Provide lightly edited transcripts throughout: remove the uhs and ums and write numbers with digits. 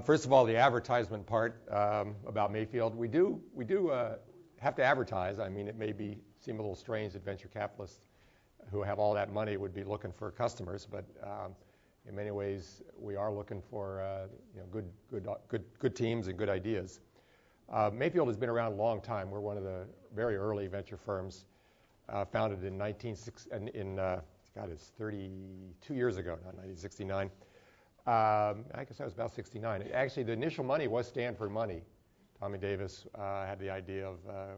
First of all, the advertisement part about Mayfield. We do have to advertise. I mean, it may seem a little strange that venture capitalists who have all that money would be looking for customers, but in many ways, we are looking for good teams and good ideas. Mayfield has been around a long time. We're one of the very early venture firms, founded in it's 32 years ago, not 1969. I guess that was about 69. Actually, the initial money was Stanford money. Tommy Davis had the idea of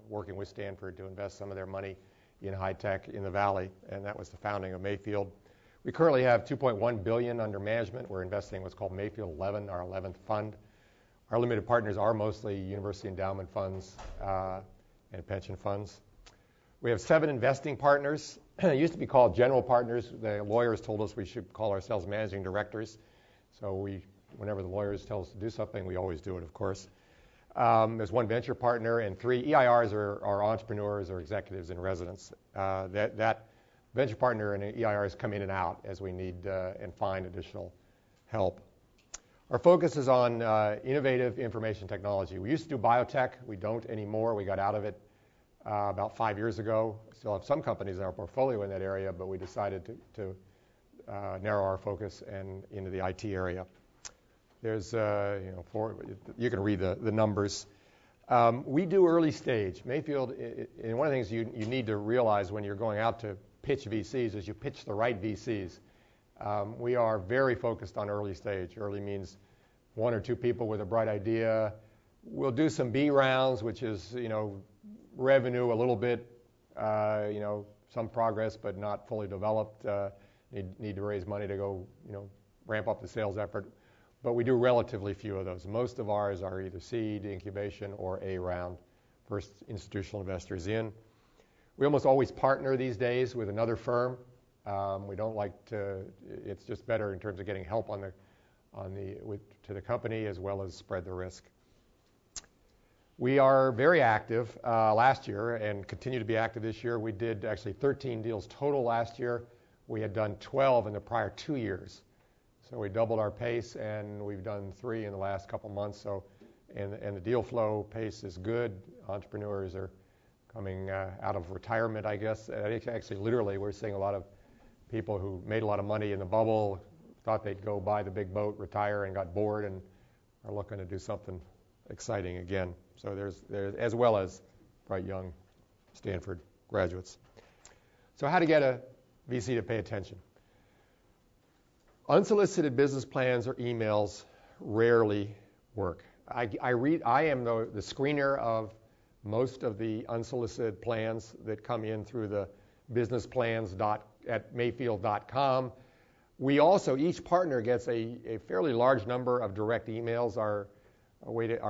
working with Stanford to invest some of their money in high tech in the Valley, and that was the founding of Mayfield. We currently have $2.1 billion under management. We're investing in what's called Mayfield 11, our 11th fund. Our limited partners are mostly university endowment funds and pension funds. We have 7 investing partners. It used to be called general partners. The lawyers told us we should call ourselves managing directors. So whenever the lawyers tell us to do something, we always do it, of course. There's 1 venture partner and 3 EIRs are entrepreneurs or executives in residence. That venture partner and EIRs come in and out as we need and find additional help. Our focus is on innovative information technology. We used to do biotech. We don't anymore. We got out of it about 5 years ago. Still have some companies in our portfolio in that area, but we decided to narrow our focus and into the IT area. There's, you can read the numbers. We do early stage. Mayfield, and one of the things you need to realize when you're going out to pitch VCs is you pitch the right VCs. We are very focused on early stage. Early means 1 or 2 people with a bright idea. We'll do some B rounds, which is, revenue a little bit, some progress, but not fully developed. Need to raise money to go, ramp up the sales effort. But we do relatively few of those. Most of ours are either seed, incubation, or A round, first institutional investors in. We almost always partner these days with another firm. We don't like to. It's just better in terms of getting help to the company as well as spread the risk. We are very active last year and continue to be active this year. We did actually 13 deals total last year. We had done 12 in the prior 2 years. So we doubled our pace, and we've done 3 in the last couple months. So, and the deal flow pace is good. Entrepreneurs are coming out of retirement, I guess. Actually, literally, we're seeing a lot of people who made a lot of money in the bubble, thought they'd go buy the big boat, retire, and got bored, and are looking to do something exciting again. So there's as well as bright young Stanford graduates. So how to get a VC to pay attention? Unsolicited business plans or emails rarely work. I am the screener of most of the unsolicited plans that come in through the businessplans@mayfield.com. We also, each partner gets a fairly large number of direct emails. Our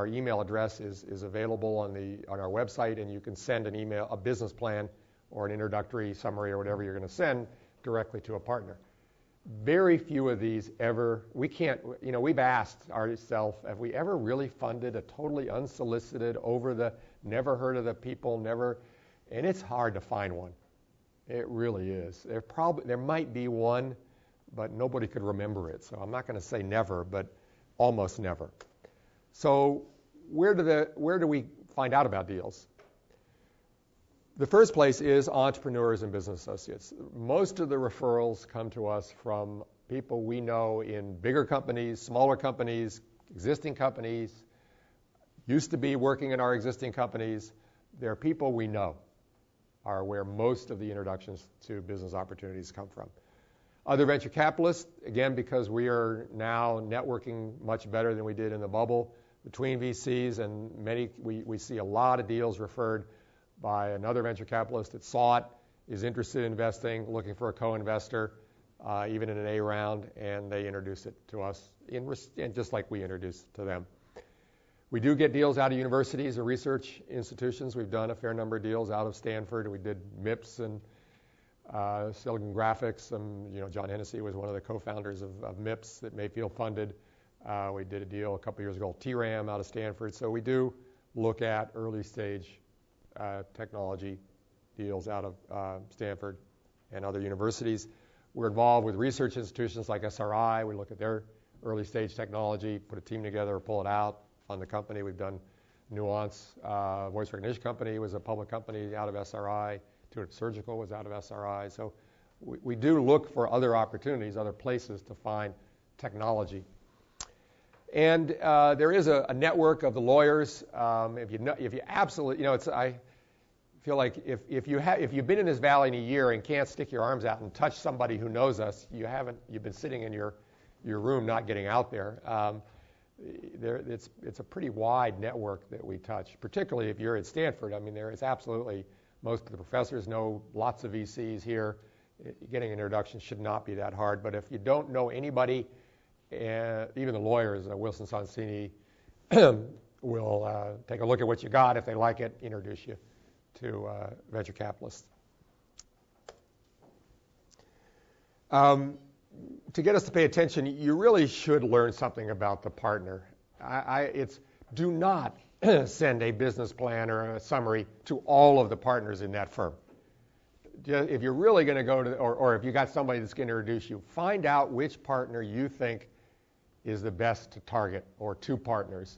email address is available on our website, and you can send an email, a business plan, or an introductory summary or whatever you're going to send directly to a partner. Very few of these ever, we've asked ourselves, have we ever really funded a totally unsolicited, never heard of the people, and it's hard to find one. It really is. There might be one, but nobody could remember it. So I'm not going to say never, but almost never. So where do we find out about deals? The first place is entrepreneurs and business associates. Most of the referrals come to us from people we know in bigger companies, smaller companies, existing companies, used to be working in our existing companies. They're people we know are where most of the introductions to business opportunities come from. Other venture capitalists, again, because we are now networking much better than we did in the bubble between VCs, and we see a lot of deals referred by another venture capitalist that saw it, is interested in investing, looking for a co-investor, even in an A round, and they introduce it to us, and just like we introduced to them. We do get deals out of universities or research institutions. We've done a fair number of deals out of Stanford. We did MIPS and Silicon Graphics. John Hennessy was one of the co-founders of MIPS that Mayfield funded. We did a deal a couple years ago, TRAM out of Stanford. So we do look at early stage technology deals out of Stanford and other universities. We're involved with research institutions like SRI. We look at their early stage technology, put a team together, pull it out, fund the company. We've done Nuance, voice recognition company, was a public company out of SRI. Intuitive Surgical was out of SRI. So we do look for other opportunities, other places to find technology. And there is a network of the lawyers. If you absolutely, I feel like if you've been in this valley in a year and can't stick your arms out and touch somebody who knows us, you've been sitting in your room not getting out there. It's a pretty wide network that we touch, particularly if you're at Stanford. I mean, there is absolutely, most of the professors know lots of VCs here. Getting an introduction should not be that hard. But if you don't know anybody, even the lawyers, Wilson Sonsini, will take a look at what you got. If they like it, introduce you to venture capitalists. To get us to pay attention, you really should learn something about the partner. Do not send a business plan or a summary to all of the partners in that firm. If you're really going to go to, or if you got somebody that's going to introduce you, find out which partner you think is the best to target, or two partners.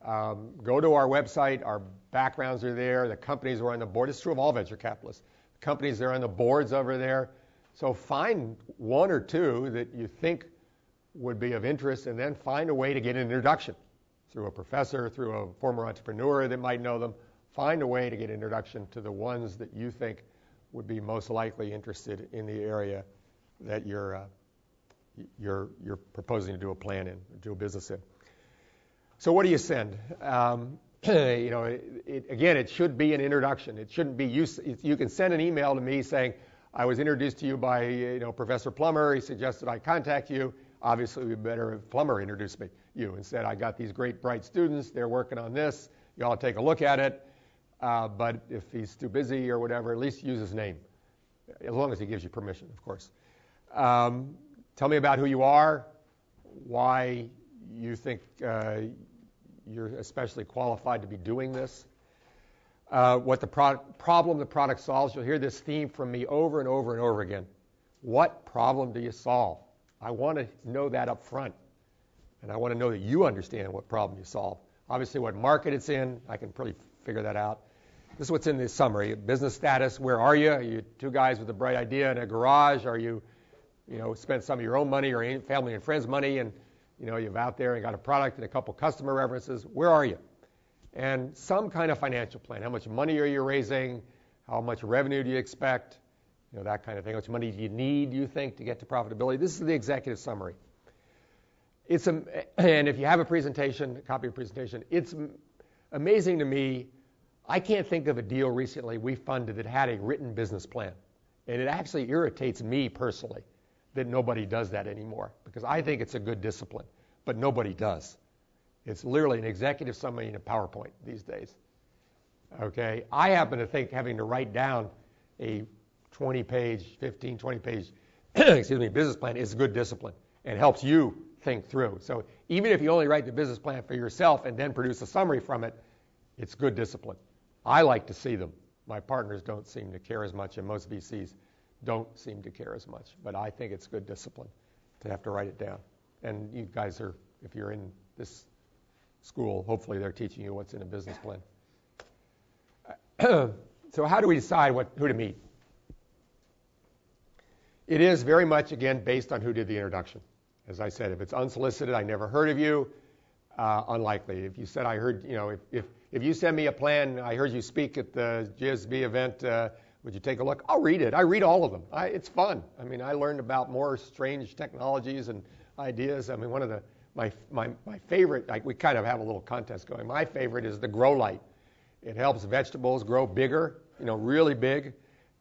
Go to our website. Our backgrounds are there. The companies are on the board. It's true of all venture capitalists. The companies that are on the boards over there. So find one or two that you think would be of interest, and then find a way to get an introduction through a professor, through a former entrepreneur that might know them. Find a way to get an introduction to the ones that you think would be most likely interested in the area that you're proposing to do a plan in, do a business in. So what do you send? Again, it should be an introduction. It shouldn't be you can send an email to me saying, I was introduced to you by Professor Plummer. He suggested I contact you. Obviously, it would be better if Plummer introduced you and said, I got these great, bright students. They're working on this. You all take a look at it. But if he's too busy or whatever, at least use his name, as long as he gives you permission, of course. Tell me about who you are, why you think you're especially qualified to be doing this, what the problem the product solves. You'll hear this theme from me over and over and over again. What problem do you solve? I want to know that up front, and I want to know that you understand what problem you solve. Obviously, what market it's in, I can pretty figure that out. This is what's in this summary. Business status, where are you? Are you two guys with a bright idea in a garage? Are you, spent some of your own money or family and friends' money, and, you've out there and got a product and a couple customer references? Where are you? And some kind of financial plan. How much money are you raising? How much revenue do you expect? That kind of thing. How much money do you need, you think, to get to profitability? This is the executive summary. And if you have a presentation, a copy of a presentation, it's amazing to me. I can't think of a deal recently we funded that had a written business plan. And it actually irritates me personally that nobody does that anymore, because I think it's a good discipline, but nobody does. It's literally an executive summary in a PowerPoint these days. Okay? I happen to think having to write down a 20-page, 15, 20-page business plan is good discipline and helps you think through. So even if you only write the business plan for yourself and then produce a summary from it, it's good discipline. I like to see them. My partners don't seem to care as much, and most VCs don't seem to care as much. But I think it's good discipline to have to write it down. And you guys are, if you're in this school, hopefully they're teaching you what's in a business plan. So how do we decide who to meet? It is very much, again, based on who did the introduction. As I said, if it's unsolicited, I never heard of you, unlikely. If you said, I heard, if you send me a plan, I heard you speak at the GSB event, would you take a look? I'll read it. I read all of them. It's fun. I mean, I learned about more strange technologies and ideas. I mean, one of my favorite, we kind of have a little contest going. My favorite is the grow light. It helps vegetables grow bigger, really big.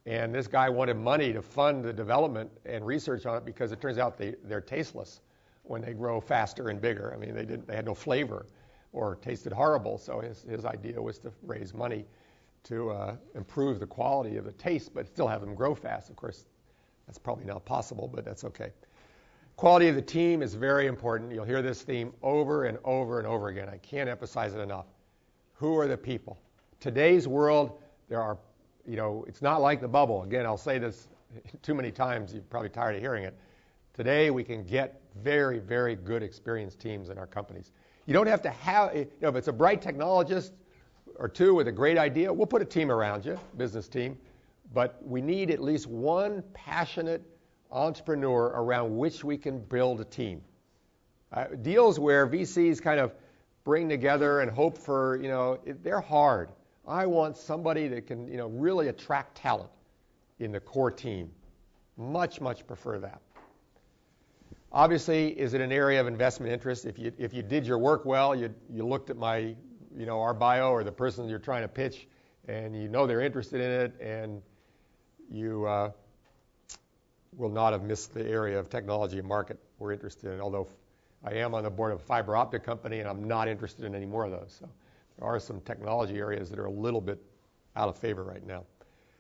And this guy wanted money to fund the development and research on it because it turns out they're tasteless when they grow faster and bigger. I mean, they had no flavor or tasted horrible. So his idea was to raise money to improve the quality of the taste, but still have them grow fast. Of course, that's probably not possible, but that's okay. Quality of the team is very important. You'll hear this theme over and over and over again. I can't emphasize it enough. Who are the people? Today's world, there are, it's not like the bubble. Again, I'll say this too many times. You're probably tired of hearing it. Today, we can get very, very good experienced teams in our companies. You don't have to have, if it's a bright technologist or two with a great idea, we'll put a team around you, business team. But we need at least one passionate entrepreneur around which we can build a team. Deals where VCs kind of bring together and hope for, they're hard. I want somebody that can, really attract talent in the core team. Much, much prefer that. Obviously, is it an area of investment interest? If you did your work well, you looked at my, our bio or the person you're trying to pitch, and they're interested in it, and you will not have missed the area of technology and market we're interested in, although I am on the board of a fiber optic company, and I'm not interested in any more of those. So there are some technology areas that are a little bit out of favor right now.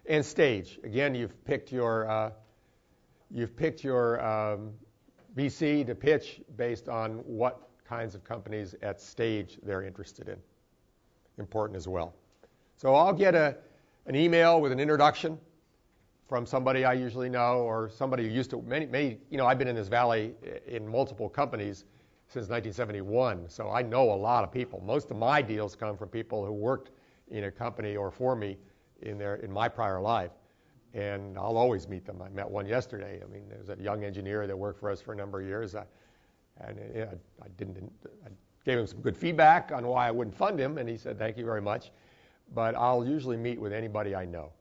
And stage. Again, you've picked your VC to pitch based on what kinds of companies at stage they're interested in. Important as well. So I'll get an email with an introduction from somebody I usually know, or somebody who used to, I've been in this valley in multiple companies since 1971, so I know a lot of people. Most of my deals come from people who worked in a company or for me in my prior life, and I'll always meet them. I met one yesterday. There's a young engineer that worked for us for a number of years, I gave him some good feedback on why I wouldn't fund him, and he said, thank you very much. But I'll usually meet with anybody I know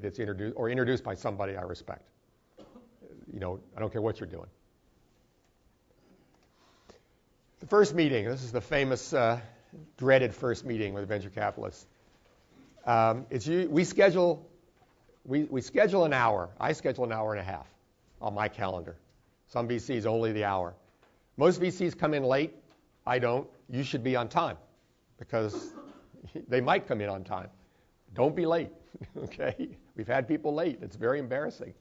that's introduced by somebody I respect. I don't care what you're doing. The first meeting, this is the famous dreaded first meeting with venture capitalists. We schedule an hour. I schedule an hour and a half on my calendar. Some VCs only the hour. Most VCs come in late. I don't. You should be on time because they might come in on time. Don't be late, okay? We've had people late. It's very embarrassing.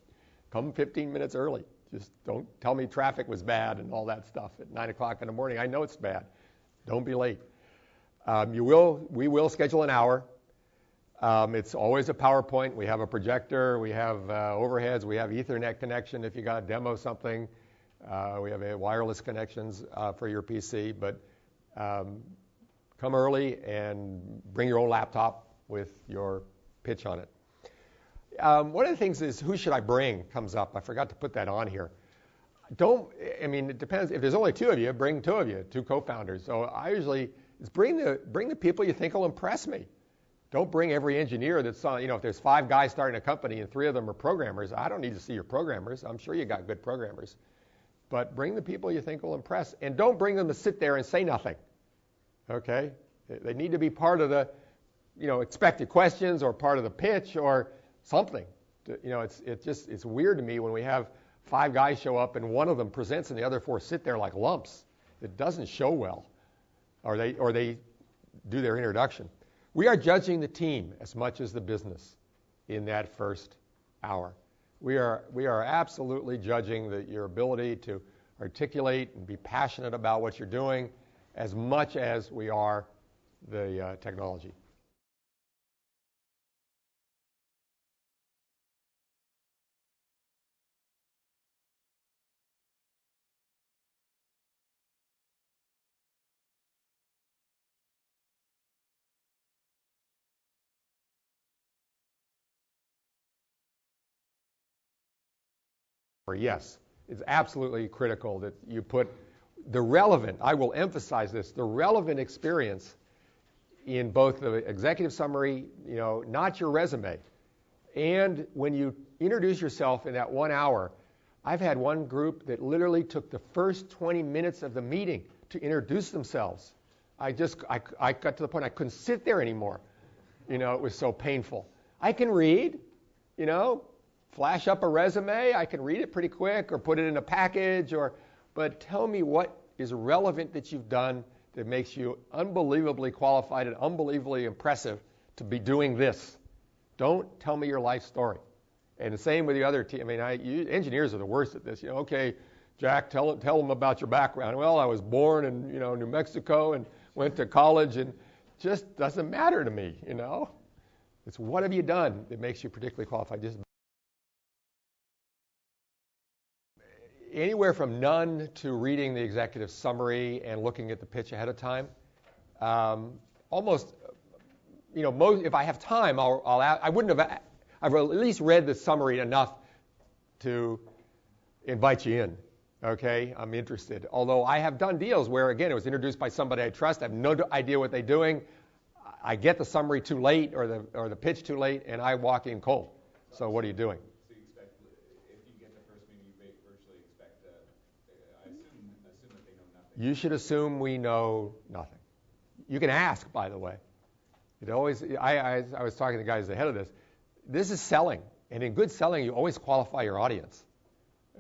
Come 15 minutes early. Just don't tell me traffic was bad and all that stuff at 9 o'clock in the morning. I know it's bad. Don't be late. We will schedule an hour. It's always a PowerPoint. We have a projector. We have overheads. We have Ethernet connection if you got to demo something. We have wireless connections for your PC. But come early and bring your own laptop with your pitch on it. One of the things is who should I bring comes up. I forgot to put that on here. It depends. If there's only two of you, bring two of you, two co-founders. So I usually bring the people you think will impress me. Don't bring every engineer that's on, if there's 5 guys starting a company and 3 of them are programmers, I don't need to see your programmers. I'm sure you got good programmers. But bring the people you think will impress. And don't bring them to sit there and say nothing. Okay? They need to be part of the, expected questions or part of the pitch or something. It's weird to me when we have 5 guys show up and one of them presents and the other 4 sit there like lumps. It doesn't show well. Or they do their introduction. We are judging the team as much as the business in that first hour. We are absolutely judging your ability to articulate and be passionate about what you're doing as much as we are the technology. Yes, it's absolutely critical that you put the relevant, I will emphasize this, the relevant experience in both the executive summary, not your resume. And when you introduce yourself in that 1 hour, I've had one group that literally took the first 20 minutes of the meeting to introduce themselves. I got to the point I couldn't sit there anymore. It was so painful. I can read, flash up a resume. I can read it pretty quick or put it in a package. But tell me what is relevant that you've done that makes you unbelievably qualified and unbelievably impressive to be doing this. Don't tell me your life story. And the same with the other team. Engineers are the worst at this. Okay, Jack, tell them about your background. Well, I was born in New Mexico and went to college, and just doesn't matter to me. It's what have you done that makes you particularly qualified. Just anywhere from none to reading the executive summary and looking at the pitch ahead of time. Almost, if I have time, I wouldn't have. I've at least read the summary enough to invite you in. Okay, I'm interested. Although I have done deals where, again, it was introduced by somebody I trust. I have no idea what they're doing. I get the summary too late or the pitch too late, and I walk in cold. So what are you doing? So you expect, if you get the first meeting, you virtually expect, I assume that they know nothing. You should assume we know nothing. You can ask, by the way. I was talking to the guys ahead of this. This is selling, and in good selling, you always qualify your audience.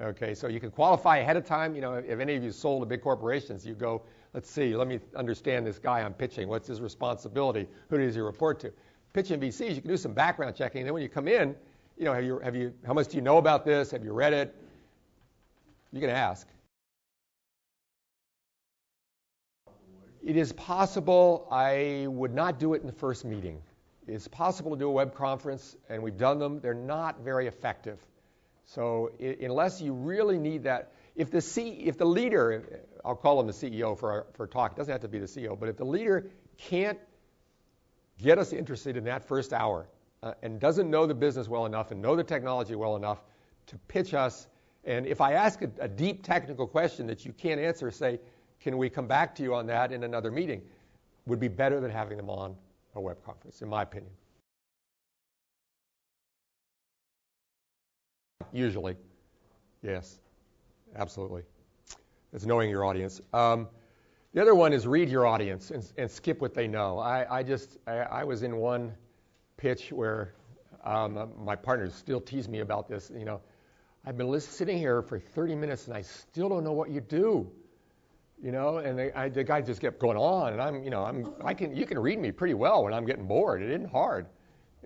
Okay, so you can qualify ahead of time. If any of you sold to big corporations, you go, let's see, let me understand this guy I'm pitching. What's his responsibility? Who does he report to? Pitching VCs, you can do some background checking. And then when you come in, how much do you know about this? Have you read it? You can ask. It is possible. I would not do it in the first meeting. It's possible to do a web conference, and we've done them. They're not very effective. So unless you really need that, if the leader, I'll call him the CEO for talk, it doesn't have to be the CEO, but if the leader can't get us interested in that first hour and doesn't know the business well enough and know the technology well enough to pitch us, and if I ask a deep technical question that you can't answer, say, can we come back to you on that in another meeting, would be better than having them on a web conference, in my opinion. Usually, yes, absolutely. It's knowing your audience. The other one is read your audience and skip what they know. I was in one pitch where my partners still tease me about this. I've been sitting here for 30 minutes and I still don't know what you do. And the guy just kept going on, and you can read me pretty well when I'm getting bored. It isn't hard,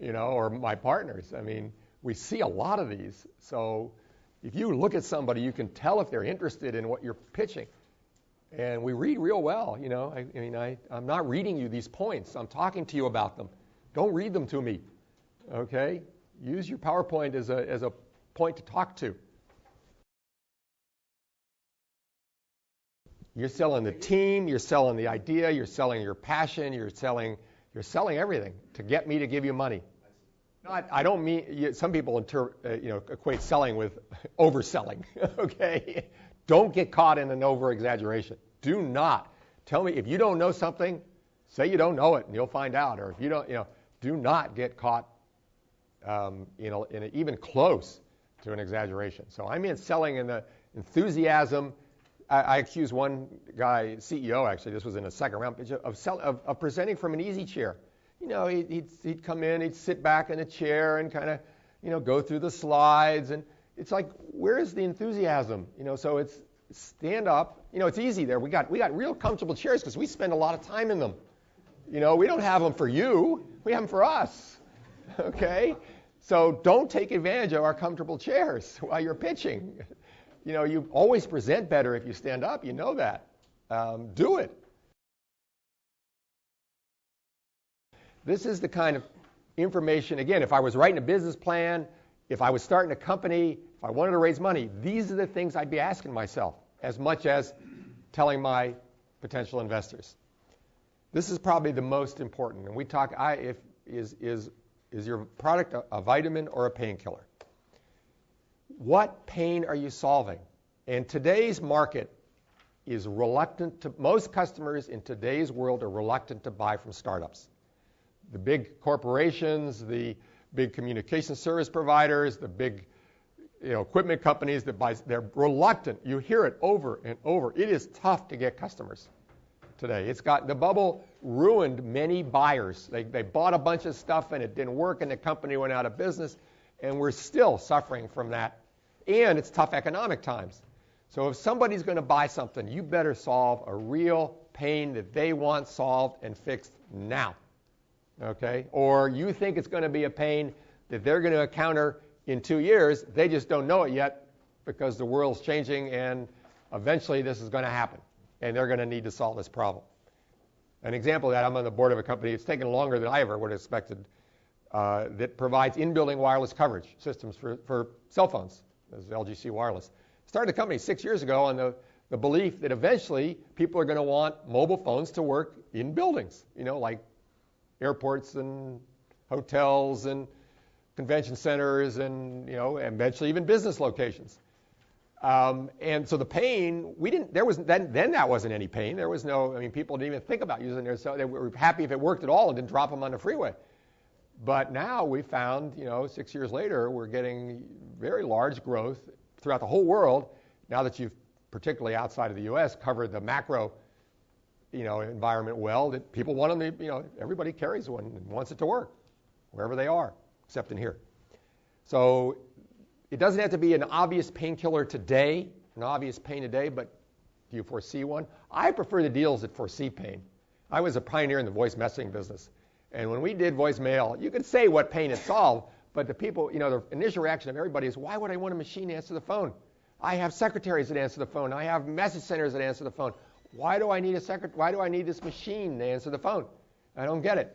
or my partners. We see a lot of these. So if you look at somebody, you can tell if they're interested in what you're pitching. And we read real well, I'm not reading you these points. I'm talking to you about them. Don't read them to me, okay? Use your PowerPoint as a point to talk to. You're selling the team, you're selling the idea, you're selling your passion, you're selling everything to get me to give you money. I don't mean, some people equate selling with overselling, okay? Don't get caught in an over-exaggeration. Do not. Tell me, if you don't know something, say you don't know it and you'll find out. Or if you don't, do not get caught, even close to an exaggeration. So I mean selling in the enthusiasm. I accused one guy, CEO actually, this was in a second round pitch, of presenting from an easy chair. He'd come in, he'd sit back in a chair and kind of, go through the slides. And it's like, where's the enthusiasm? So it's stand up. It's easy there. We got real comfortable chairs because we spend a lot of time in them. We don't have them for you. We have them for us. Okay? So don't take advantage of our comfortable chairs while you're pitching. You always present better if you stand up. You know that. Do it. This is the kind of information, again, if I was writing a business plan, if I was starting a company, if I wanted to raise money, these are the things I'd be asking myself as much as telling my potential investors. This is probably the most important. And we talk, is your product a vitamin or a painkiller? What pain are you solving? And today's market is most customers in today's world are reluctant to buy from startups. The big corporations, the big communication service providers, the big equipment companies that buy, they're reluctant. You hear it over and over. It is tough to get customers today. The bubble ruined many buyers. They bought a bunch of stuff and it didn't work and the company went out of business, and we're still suffering from that. And it's tough economic times. So if somebody's going to buy something, you better solve a real pain that they want solved and fixed now. Okay? Or you think it's going to be a pain that they're going to encounter in 2 years. They just don't know it yet because the world's changing and eventually this is going to happen. And they're going to need to solve this problem. An example of that, I'm on the board of a company. It's taken longer than I ever would have expected that provides in-building wireless coverage systems for cell phones. This is LGC Wireless. Started the company 6 years ago on the belief that eventually people are going to want mobile phones to work in buildings, like airports and hotels and convention centers and, eventually even business locations. And so the pain, that wasn't any pain. There was people didn't even think about using their cell. They were happy if it worked at all and didn't drop them on the freeway. But now we found, 6 years later, we're getting very large growth throughout the whole world. Now that you've, particularly outside of the U.S., covered the macro, environment well, that people want them to, everybody carries one and wants it to work wherever they are, except in here. So it doesn't have to be an obvious painkiller today, an obvious pain today, but do you foresee one? I prefer the deals that foresee pain. I was a pioneer in the voice messaging business. And when we did voicemail, you could say what pain it solved, but the people, the initial reaction of everybody is, why would I want a machine to answer the phone? I have secretaries that answer the phone. I have message centers that answer the phone. Why do I need why do I need this machine to answer the phone? I don't get it.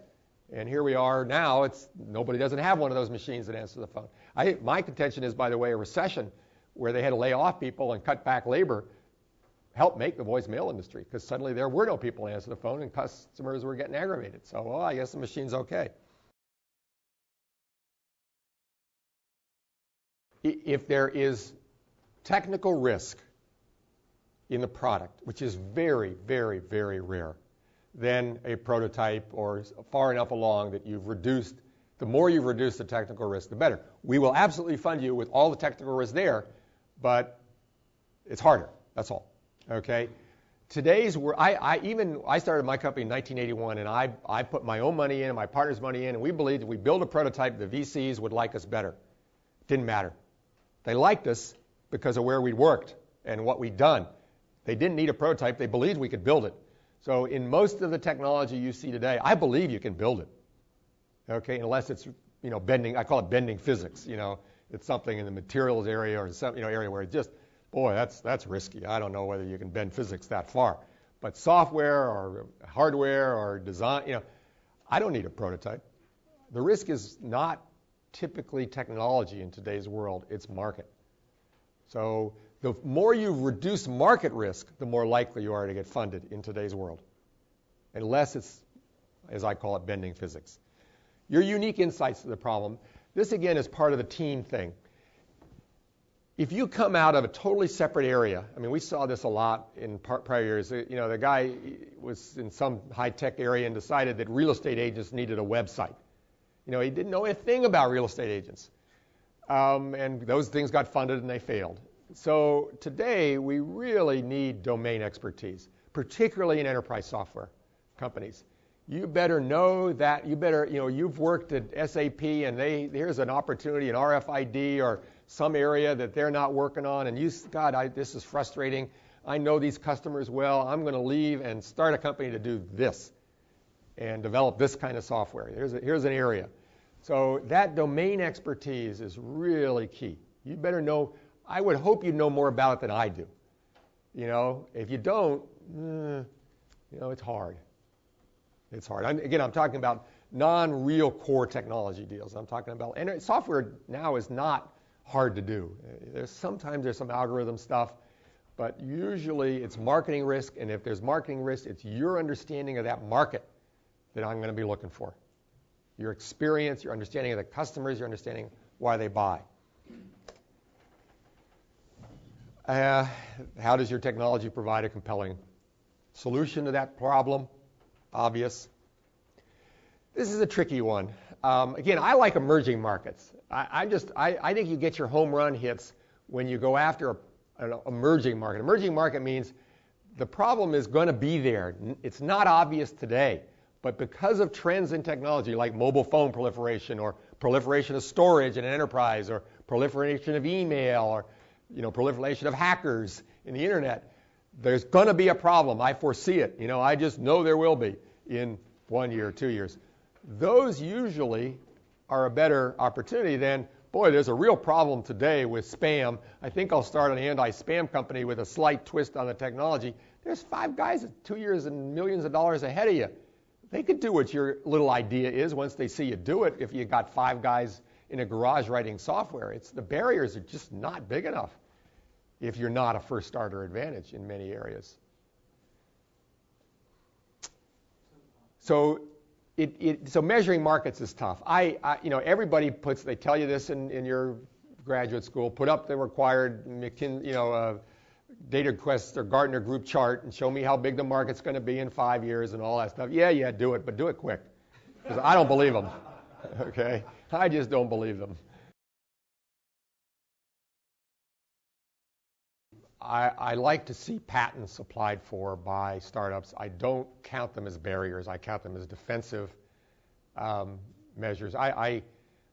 And here we are now. Nobody doesn't have one of those machines that answer the phone. My contention is, by the way, a recession where they had to lay off people and cut back labor helped make the voicemail industry, because suddenly there were no people to answer the phone and customers were getting aggravated. So, well, I guess the machine's okay. If there is technical risk in the product, which is very, very, very rare, then a prototype or far enough along that the more you've reduced the technical risk, the better. We will absolutely fund you with all the technical risk there, but it's harder, that's all, okay? I started my company in 1981, and I put my own money in and my partner's money in, and we believed if we build a prototype, the VCs would like us better. Didn't matter. They liked us because of where we worked and what we'd done. They didn't need a prototype. They believed we could build it. So in most of the technology you see today, I believe you can build it, okay, unless it's, bending. I call it bending physics. It's something in the materials area or some, area where it just, boy, that's risky. I don't know whether you can bend physics that far. But software or hardware or design, I don't need a prototype. The risk is not typically technology in today's world, it's market. So the more you reduce market risk, the more likely you are to get funded in today's world, unless it's, as I call it, bending physics. Your unique insights to the problem. This, again, is part of the team thing. If you come out of a totally separate area, we saw this a lot in prior years. The guy was in some high-tech area and decided that real estate agents needed a website. He didn't know anything about real estate agents. And those things got funded and they failed. So today we really need domain expertise, particularly in enterprise software companies. You better know that. You've worked at SAP and here's an opportunity in RFID or some area that they're not working on, and this is frustrating. I know these customers well. I'm going to leave and start a company to do this and develop this kind of software. Here's an area. So that domain expertise is really key. You better know. I would hope you know more about it than I do. If you don't, it's hard. It's hard. I'm talking about non-real core technology deals. I'm talking about, and software now is not hard to do. Sometimes there's some algorithm stuff, but usually it's marketing risk, and if there's marketing risk, it's your understanding of that market that I'm going to be looking for. Your experience, your understanding of the customers, your understanding why they buy. How does your technology provide a compelling solution to that problem? Obvious. This is a tricky one. Again, I like emerging markets. I think you get your home run hits when you go after an emerging market. Emerging market means the problem is going to be there. It's not obvious today, but because of trends in technology like mobile phone proliferation or proliferation of storage in an enterprise or proliferation of email or proliferation of hackers in the internet, there's going to be a problem. I foresee it. I just know there will be in 1 year, 2 years. Those usually are a better opportunity than, boy, there's a real problem today with spam. I think I'll start an anti-spam company with a slight twist on the technology. There's 5 guys at 2 years and millions of dollars ahead of you. They could do what your little idea is once they see you do it. If you got 5 guys in a garage writing software, the barriers are just not big enough. if you're not a first starter advantage in many areas. So so measuring markets is tough. Everybody they tell you this in your graduate school, put up the required Data Quest or Gartner group chart and show me how big the market's going to be in 5 years and all that stuff. Yeah, do it, but do it quick. Because I don't believe them. Okay? I just don't believe them. I like to see patents applied for by startups. I don't count them as barriers. I count them as defensive measures. I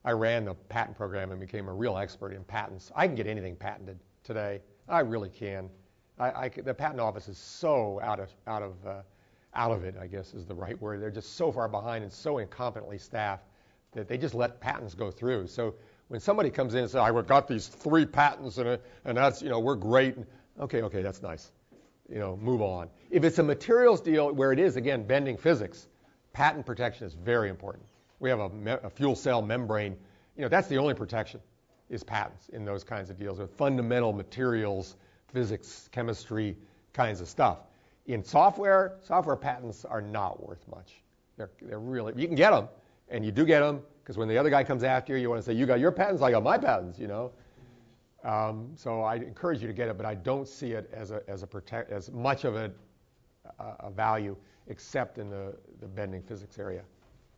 ran the patent program and became a real expert in patents. I can get anything patented today. I really can. The patent office is so out of it, I guess is the right word. They're just so far behind and so incompetently staffed that they just let patents go through. So when somebody comes in and says, "I've got these 3 patents and that's we're great," okay, that's nice. Move on. If it's a materials deal where it is again bending physics, patent protection is very important. We have a fuel cell membrane. That's the only protection is patents in those kinds of deals with fundamental materials, physics, chemistry kinds of stuff. In software patents are not worth much. They're really, you can get them, and you do get them, because when the other guy comes after you, you want to say, "You got your patents, I got my patents," So I encourage you to get it, but I don't see it as much of a value, except in the bending physics area.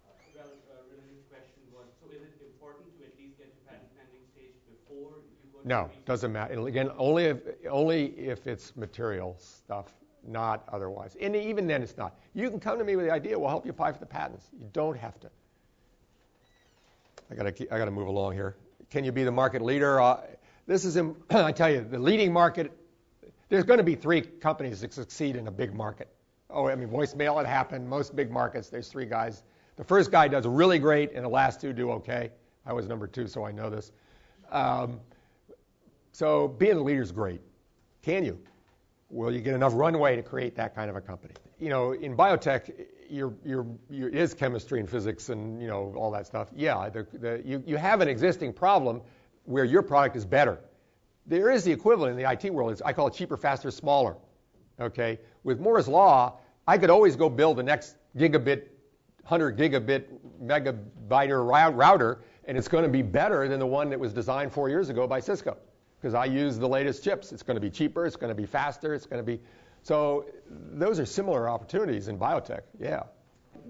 Well, a related question was, so is it important to at least get to patent pending stage before you go to No, doesn't matter. And again, only if it's material stuff, not otherwise. And even then, it's not. You can come to me with the idea, we'll help you apply for the patents. You don't have to. I gotta move along here. Can you be the market leader? I tell you, the leading market. There's going to be 3 companies that succeed in a big market. Voicemail, it happened. Most big markets, there's 3 guys. The first guy does really great, and the last 2 do okay. I was number 2, so I know this. So being the leader is great. Can you? Will you get enough runway to create that kind of a company? In biotech, it is chemistry and physics and all that stuff. Yeah, you have an existing problem where your product is better. There is the equivalent in the IT world. I call it cheaper, faster, smaller. Okay? With Moore's law, I could always go build the next gigabit, 100 gigabit, megabyte router, and it's going to be better than the one that was designed 4 years ago by Cisco, because I use the latest chips. It's going to be cheaper. It's going to be faster. It's going to be... So those are similar opportunities in biotech. Yeah.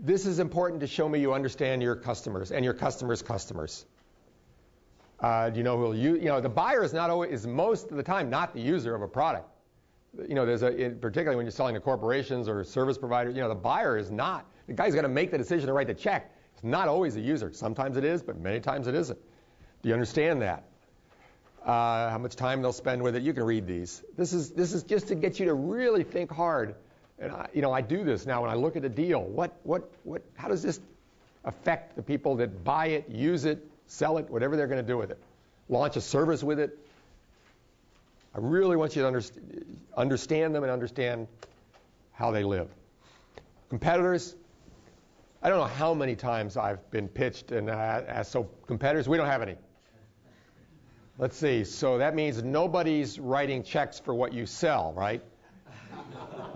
This is important to show me you understand your customers and your customers' customers. Do you know who the buyer is most of the time not the user of a product. Particularly when you're selling to corporations or service providers, the buyer is not. The guy's got to make the decision to write the check. It's not always a user. Sometimes it is, but many times it isn't. Do you understand that? How much time they'll spend with it? You can read these. This is just to get you to really think hard. And I do this now when I look at a deal. How does this affect the people that buy it, use it, sell it, whatever they're going to do with it? Launch a service with it. I really want you to understand them and understand how they live. Competitors, I don't know how many times I've been pitched and asked, so competitors, we don't have any. Let's see, so that means nobody's writing checks for what you sell, right?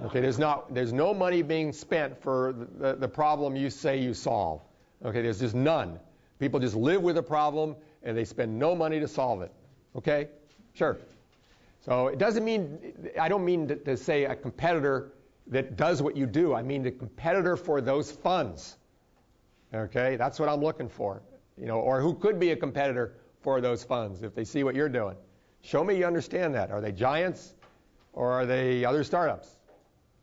Okay, there's no money being spent for the problem you say you solve. Okay, there's just none. People just live with a problem and they spend no money to solve it. Okay? Sure. So it doesn't mean, I don't mean to say a competitor that does what you do. I mean the competitor for those funds. Okay? That's what I'm looking for. Or who could be a competitor for those funds if they see what you're doing. Show me you understand that. Are they giants or are they other startups?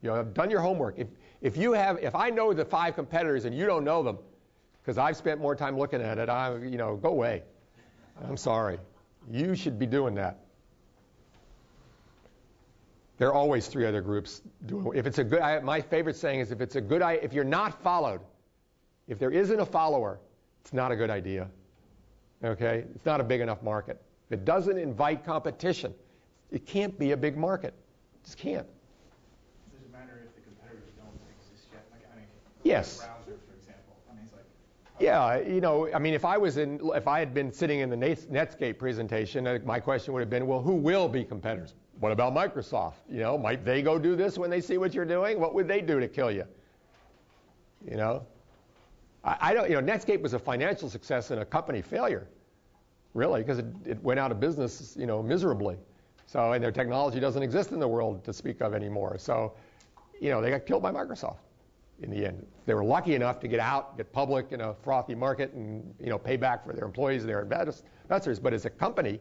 Have done your homework. If I know the 5 competitors and you don't know them, because I've spent more time looking at it, go away. I'm sorry. You should be doing that. There are always 3 other groups doing. If it's a good, my favorite saying is, if you're not followed, if there isn't a follower, it's not a good idea. Okay? It's not a big enough market. If it doesn't invite competition, it can't be a big market. It just can't. Does it matter if the competitors don't exist yet? Yes. Browser, for example. It's like. Yeah, if I had been sitting in the Netscape presentation, my question would have been, well, who will be competitors? what about Microsoft? You know, might they go do this when they see what you're doing? What would they do to kill you? You know, I don't. You know, Netscape was a financial success and a company failure, really, because it went out of business, you know, miserably. So, and their technology doesn't exist in the world to speak of anymore. So, you know, they got killed by Microsoft in the end. They were lucky enough to get out, get public in a frothy market, and, you know, pay back for their employees and their investors. But as a company,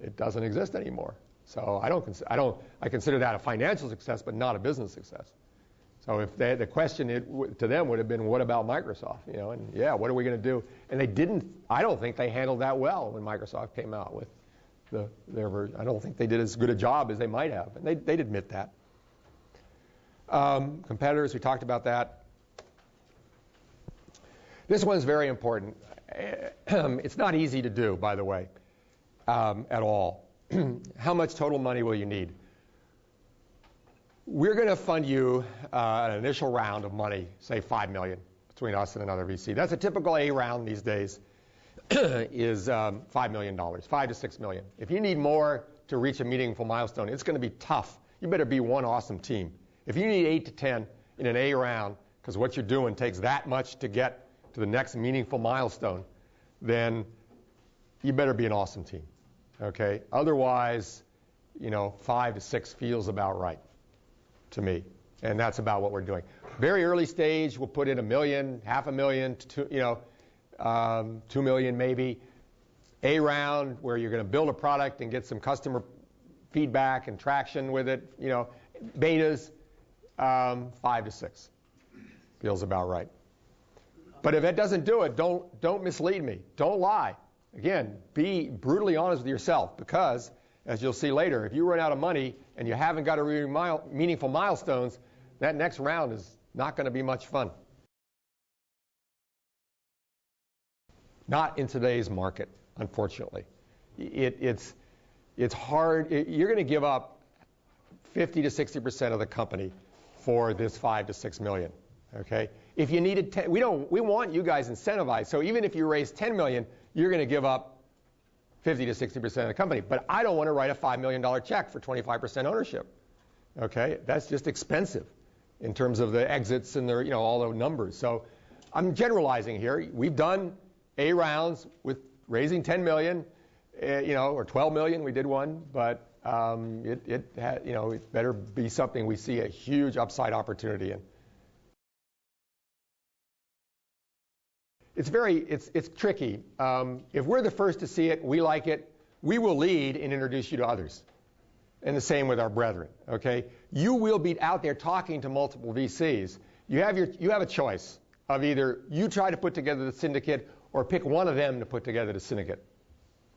it doesn't exist anymore. So I consider that a financial success, but not a business success. So if the question to them would have been, what about Microsoft? You know, and yeah, what are we going to do? And they didn't. I don't think they handled that well when Microsoft came out with their version. I don't think they did as good a job as they might have, and they'd admit that. Competitors, we talked about that. This one's very important. It's not easy to do, by the way, at all. How much total money will you need? We're going to fund you an initial round of money, say $5 million, between us and another VC. That's a typical A round these days, is $5 million, $5 to $6 million. If you need more to reach a meaningful milestone, it's going to be tough. You better be one awesome team. If you need 8 to 10 in an A round, because what you're doing takes that much to get to the next meaningful milestone, then you better be an awesome team. Okay? Otherwise, you know, 5 to 6 feels about right to me, and that's about what we're doing. Very early stage, we'll put in $1 million, $500,000, $2 million maybe. A round where you're going to build a product and get some customer feedback and traction with it. You know, betas, 5 to 6 feels about right. But if it doesn't do it, don't mislead me. Don't lie. Again, be brutally honest with yourself, because, as you'll see later, if you run out of money and you haven't got a really meaningful milestones, that next round is not going to be much fun. Not in today's market, unfortunately. It's hard. You're going to give up 50 to 60% of the company for this 5 to 6 million. Okay? If you needed 10, we want you guys incentivized. So even if you raise 10 million, you're going to give up 50 to 60% of the company. But I don't want to write a $5 million check for 25% ownership. Okay? That's just expensive in terms of the exits and the, you know, all the numbers. So I'm generalizing here. We've done A rounds with raising 10 million, or 12 million. We did one, but it better be something we see a huge upside opportunity in. It's tricky. If we're the first to see it, we like it, we will lead and introduce you to others. And the same with our brethren, okay? You will be out there talking to multiple VCs. You have a choice of either you try to put together the syndicate or pick one of them to put together the syndicate.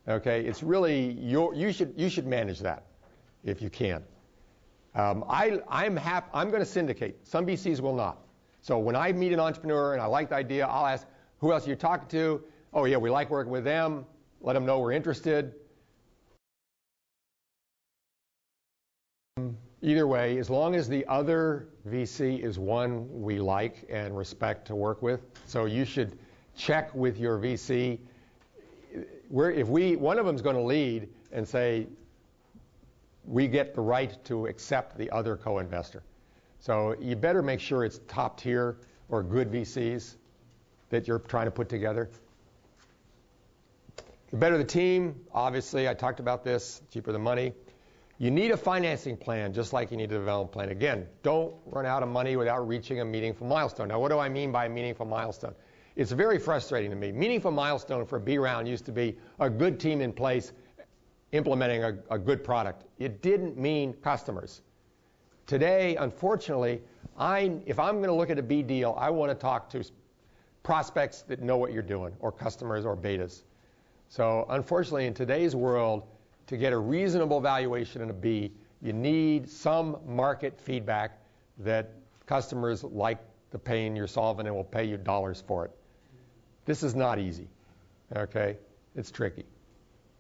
Okay? It's really you should manage that if you can. I'm going to syndicate. Some VCs will not. So when I meet an entrepreneur and I like the idea, I'll ask, who else are you talking to? Oh, yeah, we like working with them. Let them know we're interested. Either way, as long as the other VC is one we like and respect to work with, so you should check with your VC. One of them is going to lead and say, we get the right to accept the other co-investor. So you better make sure it's top tier or good VCs that you're trying to put together. The better the team, obviously, I talked about this, cheaper the money. You need a financing plan, just like you need a development plan. Again, don't run out of money without reaching a meaningful milestone. Now, what do I mean by a meaningful milestone? It's very frustrating to me. Meaningful milestone for a B round used to be a good team in place implementing a good product. It didn't mean customers. Today, unfortunately, if I'm going to look at a B deal, I want to talk to prospects that know what you're doing, or customers, or betas. So unfortunately, in today's world, to get a reasonable valuation in a B, you need some market feedback that customers like the pain you're solving and will pay you dollars for it. This is not easy, okay? It's tricky.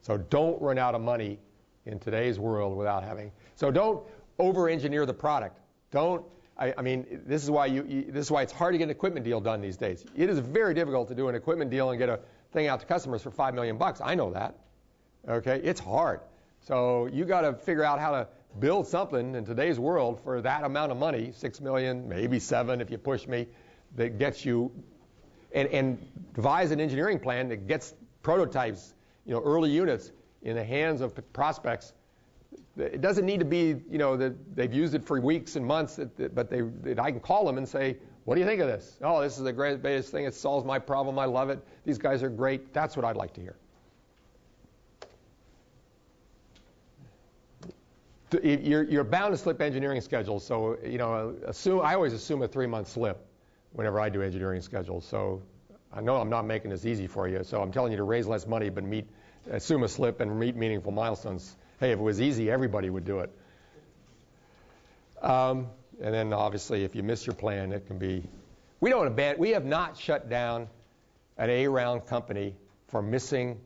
So don't run out of money in today's world without having. So don't over-engineer the product. This is why it's hard to get an equipment deal done these days. It is very difficult to do an equipment deal and get a thing out to customers for $5 million. I know that. Okay, it's hard. So you got to figure out how to build something in today's world for that amount of money, 6 million, maybe 7 if you push me, that gets you, and devise an engineering plan that gets prototypes, early units in the hands of prospects. It doesn't need to be, that they've used it for weeks and months, but I can call them and say, what do you think of this? Oh, this is the greatest thing. It solves my problem. I love it. These guys are great. That's what I'd like to hear. You're bound to slip engineering schedules. So, I always assume a 3-month slip whenever I do engineering schedules. So I know I'm not making this easy for you. So I'm telling you to raise less money, but assume a slip and meet meaningful milestones. Hey, if it was easy, everybody would do it. And then obviously, if you miss your plan, it can be. We have not shut down an A-round company for missing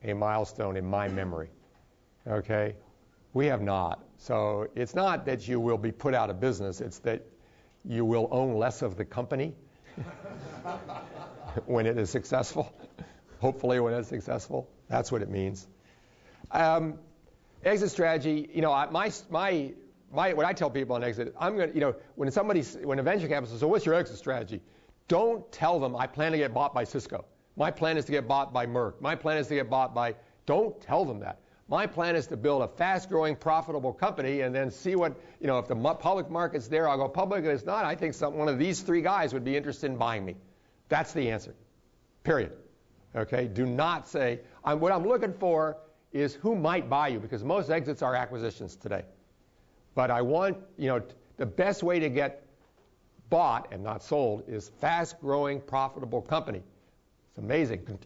a milestone in my memory. Okay? We have not. So it's not that you will be put out of business. It's that you will own less of the company when it is successful. Hopefully when it's successful. That's what it means. Exit strategy, what I tell people on exit, when a venture capitalist says, so what's your exit strategy? Don't tell them I plan to get bought by Cisco. My plan is to get bought by Merck. My plan is to get bought by, don't tell them that. My plan is to build a fast-growing, profitable company and then see what, if the public market's there, I'll go public. If it's not, I think one of these 3 guys would be interested in buying me. That's the answer. Period. Okay? Do not say, what I'm looking for is who might buy you, because most exits are acquisitions today. But I want, the best way to get bought and not sold is fast-growing, profitable company. It's amazing.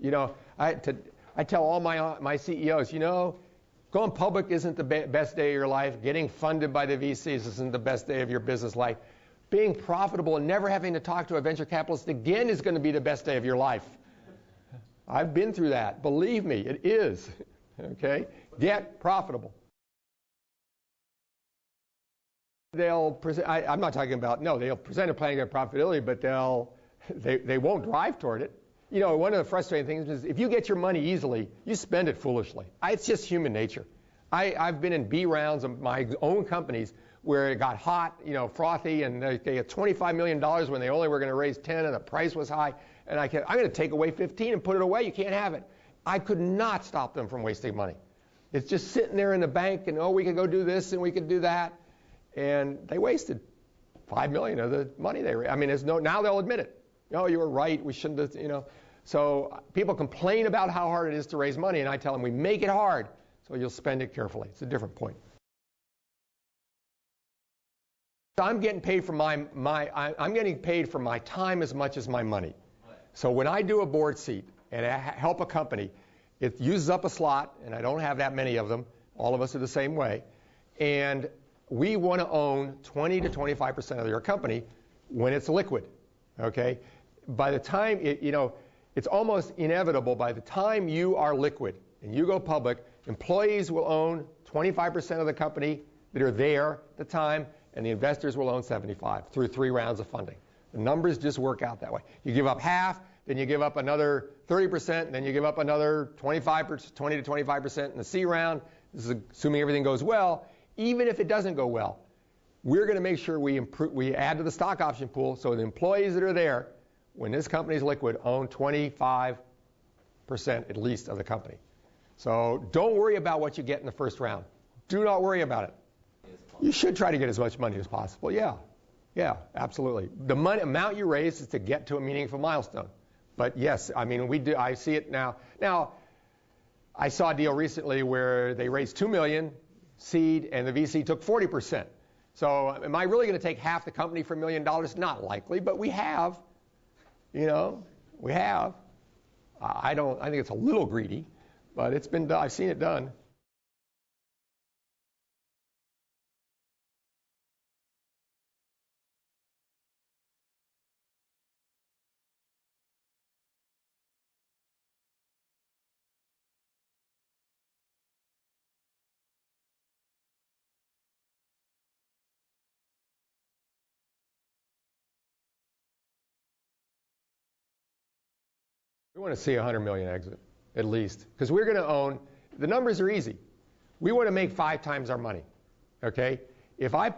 I tell all my CEOs, going public isn't the best day of your life. Getting funded by the VCs isn't the best day of your business life. Being profitable and never having to talk to a venture capitalist again is going to be the best day of your life. I've been through that. Believe me, it is. Okay? Get profitable. They'll present, I'm not talking about, no, they'll present a plan to get profitability, but they won't drive toward it. One of the frustrating things is if you get your money easily, you spend it foolishly. It's just human nature. I've been in B rounds of my own companies where it got hot, frothy, and they had $25 million when they only were going to raise 10 and the price was high. And I'm going to take away 15 and put it away. You can't have it. I could not stop them from wasting money. It's just sitting there in the bank and, we could go do this and we could do that. And they wasted $5 million of the money they raised. Now they'll admit it. You were right. We shouldn't have, So people complain about how hard it is to raise money, and I tell them we make it hard, so you'll spend it carefully. It's a different point. I'm getting paid for I'm getting paid for my time as much as my money. So when I do a board seat and I help a company, it uses up a slot, and I don't have that many of them. All of us are the same way. And we want to own 20 to 25% of your company when it's liquid. Okay? By the time it's almost inevitable by the time you are liquid and you go public, employees will own 25% of the company that are there at the time, and the investors will own 75 through 3 rounds of funding. The numbers just work out that way. You give up half, then you give up another 30%, and then you give up another 20 to 25% in the C round. This is assuming everything goes well. Even if it doesn't go well, we're going to make sure we add to the stock option pool so the employees that are there when this company is liquid, own 25% at least of the company. So don't worry about what you get in the first round. Do not worry about it. You should try to get as much money as possible. Yeah, absolutely. The amount you raise is to get to a meaningful milestone. But yes, I see it now. Now, I saw a deal recently where they raised $2 million seed and the VC took 40%. So am I really going to take half the company for $1 million? Not likely, but we have. We have. I think it's a little greedy, but it's been done. I've seen it done. We want to see 100 million exit, at least. Because we're going to own, the numbers are easy. We want to make 5 times our money. Okay? If I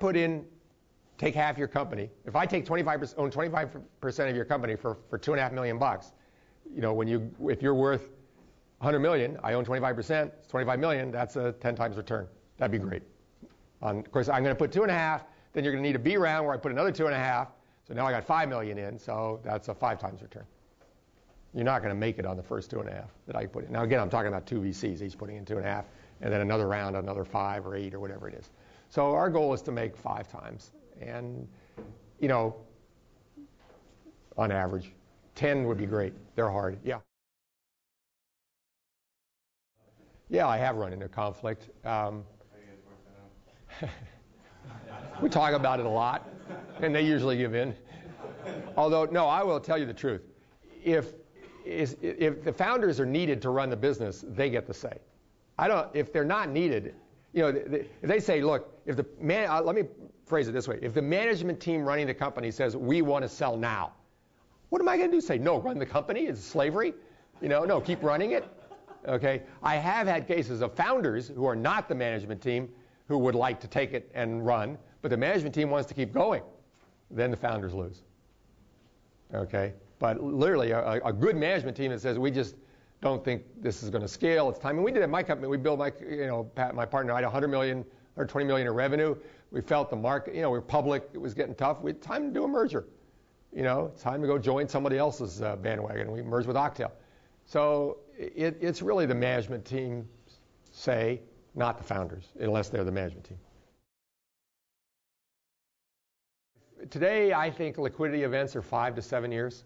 take half your company, if I take 25% of your company for $2.5 million, if you're worth 100 million, I own 25%, it's 25 million, that's a 10 times return. That'd be great. Of course, I'm going to put 2.5, then you're going to need a B round where I put another 2.5, so now I got 5 million in, so that's a 5 times return. You're not going to make it on the first 2.5 that I put in. Now again, I'm talking about two VCs, each putting in 2.5, and then another round, another 5 or 8 or whatever it is. So our goal is to make 5 times, and on average, 10 would be great. They're hard, yeah. Yeah, I have run into conflict. We talk about it a lot, and they usually give in. Although, no, I will tell you the truth. If the founders are needed to run the business, they get the say. If they're not needed, if they say, look, let me phrase it this way. If the management team running the company says, we want to sell now, what am I going to do? Say, no, run the company? It's slavery? No, keep running it? Okay. I have had cases of founders who are not the management team who would like to take it and run, but the management team wants to keep going. Then the founders lose. Okay. But literally, a good management team that says, we just don't think this is going to scale. It's time. And we did it at my company. We built my partner, I had 100 million or 20 million in revenue. We felt the market, we were public. It was getting tough. We had time to do a merger. It's time to go join somebody else's bandwagon. We merged with Octail. So it's really the management team say, not the founders, unless they're the management team. Today, I think liquidity events are 5 to 7 years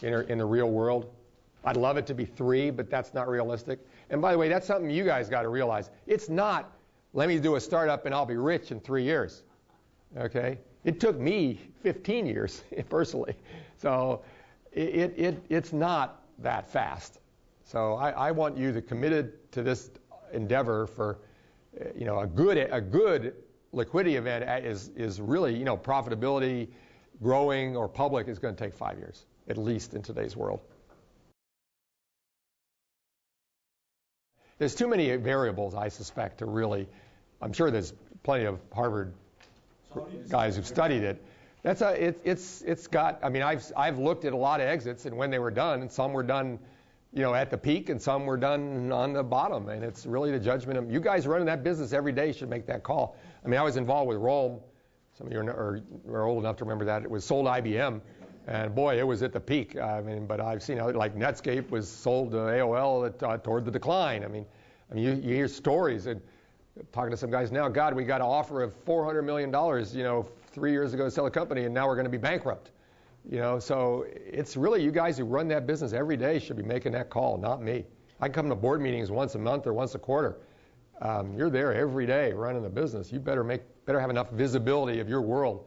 in the real world. I'd love it to be 3, but that's not realistic. And by the way, that's something you guys got to realize. It's not, let me do a startup and I'll be rich in 3 years. Okay? It took me 15 years, personally. So it's not that fast. So I want you to committed to this endeavor for, a good liquidity event is really, profitability, growing, or public is going to take 5 years, at least in today's world. There's too many variables, I suspect, to really, I'm sure there's plenty of Harvard guys who've studied it. It's got, I've looked at a lot of exits and when they were done, and some were done, at the peak and some were done on the bottom. And it's really the judgment of, you guys running that business every day should make that call. I was involved with Rome. Some of you are old enough to remember that. It was sold to IBM. And boy, it was at the peak. But I've seen, like Netscape was sold to AOL toward the decline. You hear stories and talking to some guys now, God, we got an offer of $400 million, 3 years ago to sell a company, and now we're going to be bankrupt. So it's really you guys who run that business every day should be making that call, not me. I come to board meetings once a month or once a quarter. You're there every day running the business. You better have enough visibility of your world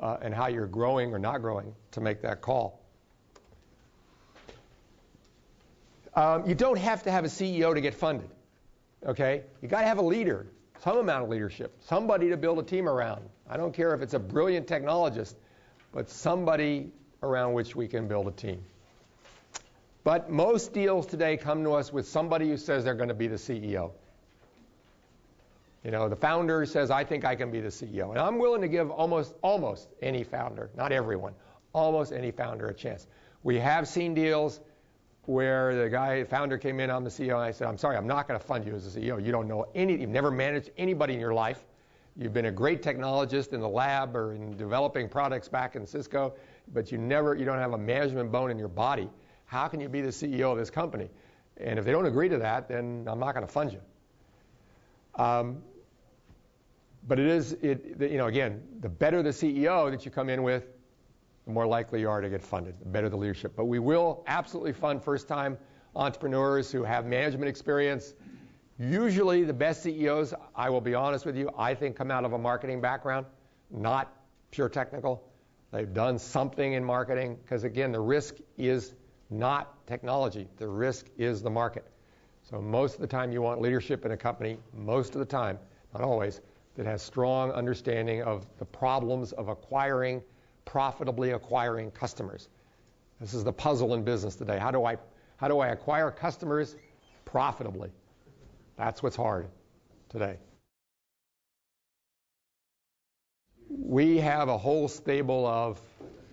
and how you're growing or not growing to make that call. You don't have to have a CEO to get funded. Okay? You got to have a leader, some amount of leadership, somebody to build a team around. I don't care if it's a brilliant technologist, but somebody around which we can build a team. But most deals today come to us with somebody who says they're going to be the CEO. The founder says, I think I can be the CEO. And I'm willing to give almost any founder, not everyone, almost any founder a chance. We have seen deals where the founder came in, I'm the CEO, and I said, I'm sorry, I'm not going to fund you as a CEO. You don't know you've never managed anybody in your life. You've been a great technologist in the lab or in developing products back in Cisco, but you don't have a management bone in your body. How can you be the CEO of this company? And if they don't agree to that, then I'm not going to fund you. But again, the better the CEO that you come in with, the more likely you are to get funded, the better the leadership. But we will absolutely fund first-time entrepreneurs who have management experience. Usually the best CEOs, I will be honest with you, I think come out of a marketing background, not pure technical. They've done something in marketing because, again, the risk is not technology. The risk is the market. So most of the time you want leadership in a company, most of the time, not always, that has strong understanding of the problems of profitably acquiring customers. This is the puzzle in business today. How do I acquire customers profitably? That's what's hard today. We have a whole stable of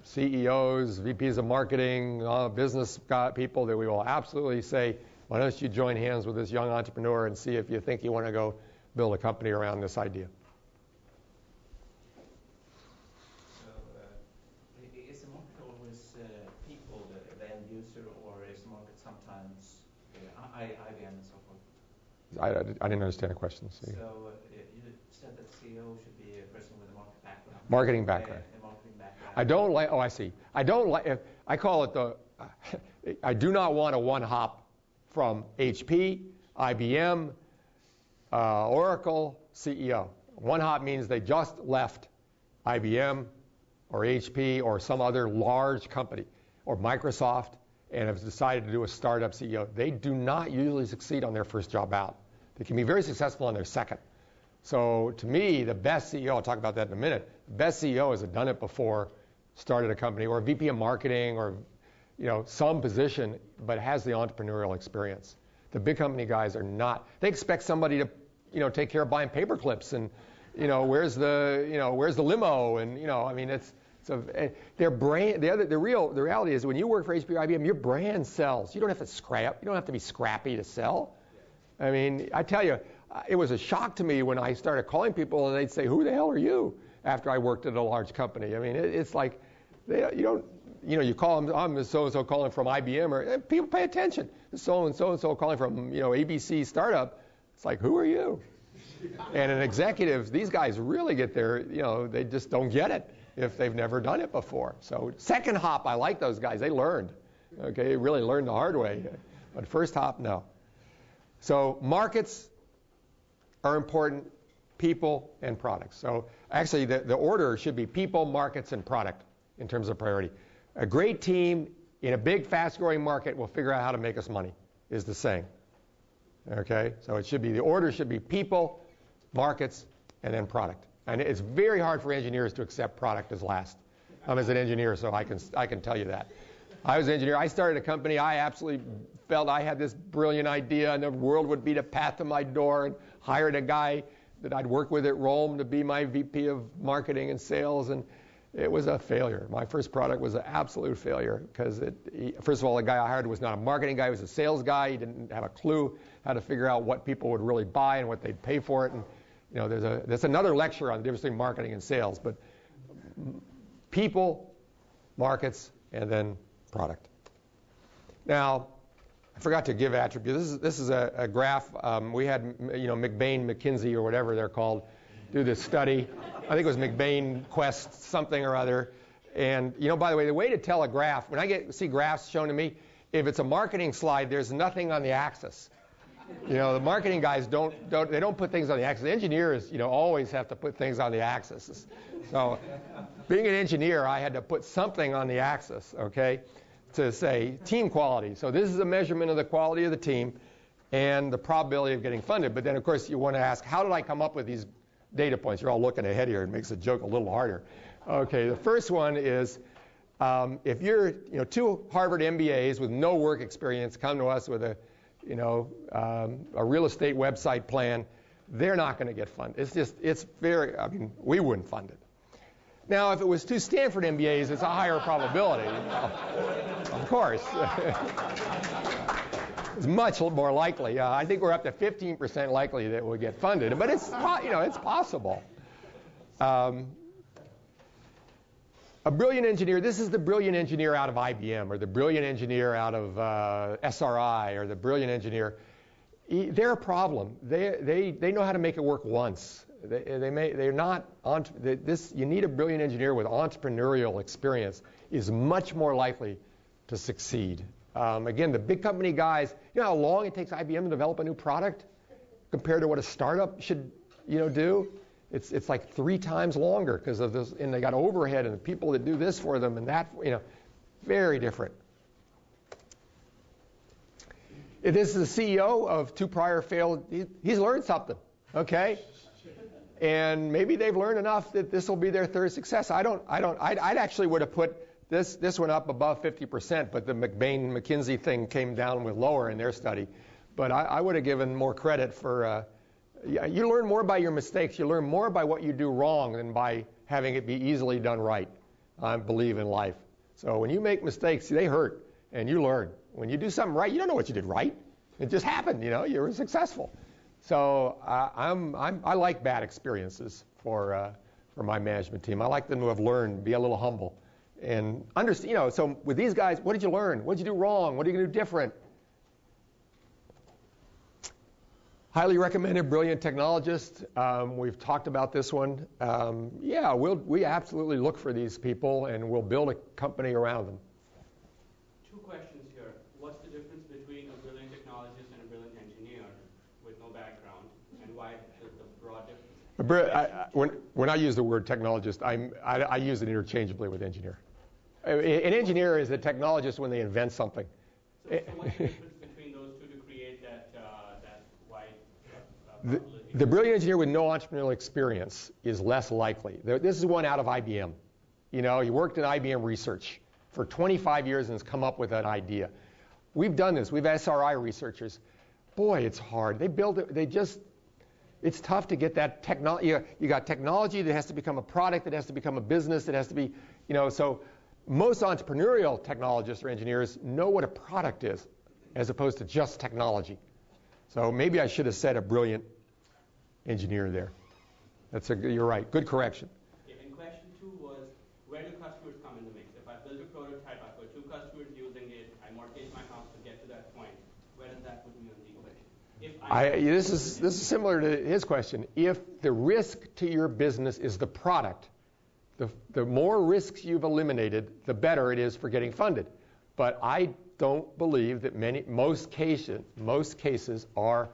CEOs, VPs of marketing, business people that we will absolutely say, why don't you join hands with this young entrepreneur and see if you think you want to go build a company around this idea. So is the market always people, the end user, or is the market sometimes IBM and so forth? I didn't understand the question. So you said that CEO should be a person with a market background. Marketing background. A marketing background. I don't like, I see. I don't like, I call it I do not want a one-hop from HP, IBM, Oracle, CEO. One hop means they just left IBM or HP or some other large company or Microsoft and have decided to do a startup CEO. They do not usually succeed on their first job out. They can be very successful on their second. So to me, the best CEO, I'll talk about that in a minute, the best CEO has done it before, started a company, or a VP of marketing, or some position, but has the entrepreneurial experience. The big company guys are not. They expect somebody to, take care of buying paper clips and, where's the limo, and I mean it's their brand. The reality is when you work for HP or IBM, your brand sells. You don't have to scrap. You don't have to be scrappy to sell. I mean, I tell you, it was a shock to me when I started calling people and they'd say, "Who the hell are you?" After I worked at a large company. I mean, it's like you call them, I'm so-and-so calling from IBM, or people pay attention. So-and-so calling from, ABC startup. It's like, who are you? And an executive, these guys really get their, they just don't get it if they've never done it before. So second hop, I like those guys. They learned. Okay, they really learned the hard way. But first hop, no. So markets are important, people and products. So actually the order should be people, markets, and product in terms of priority. A great team in a big, fast-growing market will figure out how to make us money, is the saying. Okay? So it should be, the order should be people, markets, and then product. And it's very hard for engineers to accept product as last. I'm as an engineer, so I can tell you that. I was an engineer. I started a company. I absolutely felt I had this brilliant idea, and the world would beat a path to my door, and hired a guy that I'd worked with at Rome to be my VP of marketing and sales, and it was a failure. My first product was an absolute failure because, first of all, the guy I hired was not a marketing guy. He was a sales guy. He didn't have a clue how to figure out what people would really buy and what they'd pay for it. And there's another lecture on the difference between marketing and sales. But people, markets, and then product. Now, I forgot to give attributes. This is a graph. We had McBain, McKinsey, or whatever they're called, do this study. I think it was McBain Quest something or other. And by the way, the way to tell a graph, when I see graphs shown to me, if it's a marketing slide, there's nothing on the axis. The marketing guys don't put things on the axis. Engineers, always have to put things on the axis. So, being an engineer, I had to put something on the axis, okay, to say team quality. So this is a measurement of the quality of the team and the probability of getting funded. But then, of course, you want to ask, how did I come up with these data points? You're all looking ahead here. It makes the joke a little harder. Okay, the first one is if you're, two Harvard MBAs with no work experience come to us with a real estate website plan, they're not going to get funded. We wouldn't fund it. Now, if it was two Stanford MBAs, it's a higher probability. Of course. It's much more likely. I think we're up to 15% likely that we'll get funded, but it's possible. A brilliant engineer. This is the brilliant engineer out of IBM, or the brilliant engineer out of SRI, or the brilliant engineer. They're a problem. They know how to make it work once. They're not. You need a brilliant engineer with entrepreneurial experience is much more likely to succeed. Again, the big company guys, you know how long it takes IBM to develop a new product compared to what a startup should, do? It's like 3 times longer because of this, and they got overhead and the people that do this for them and that, very different. If this is the CEO of 2 prior failed, he's learned something, okay? And maybe they've learned enough that this will be their 3rd success. I'd actually would have put this one up above 50%, but the McBain-McKinsey thing came down with lower in their study. But I would have given more credit for, you learn more by your mistakes. You learn more by what you do wrong than by having it be easily done right. I believe in life. So when you make mistakes, they hurt, and you learn. When you do something right, you don't know what you did right. It just happened, you were successful. So I like bad experiences for my management team. I like them to have learned, be a little humble, and understand. So with these guys, what did you learn? What did you do wrong? What are you going to do different? Highly recommended, brilliant technologist. We've talked about this one. We absolutely look for these people, and we'll build a company around them. Two questions here. What's the difference between a brilliant technologist and a brilliant engineer with no background, and why the broad difference? When I use the word technologist, I use it interchangeably with engineer. An engineer is a technologist when they invent something. So what's the difference between those two to create that wide the brilliant engineer with no entrepreneurial experience is less likely. This is one out of IBM. He worked in IBM research for 25 years and has come up with an idea. We've done this. We've SRI researchers. Boy, it's hard. They build it. It's tough to get that technology. You got technology that has to become a product, that has to become a business, that has to be, so most entrepreneurial technologists or engineers know what a product is as opposed to just technology. So maybe I should have said a brilliant engineer there. You're right. Good correction. Yeah, and question 2 was, where do customers come in the mix? If I build a prototype, I've got 2 customers using it, I mortgage my house to get to that point, where does that put me on the equation? This is similar to his question. If the risk to your business is the product, the more risks you've eliminated, the better it is for getting funded. But I don't believe that most cases are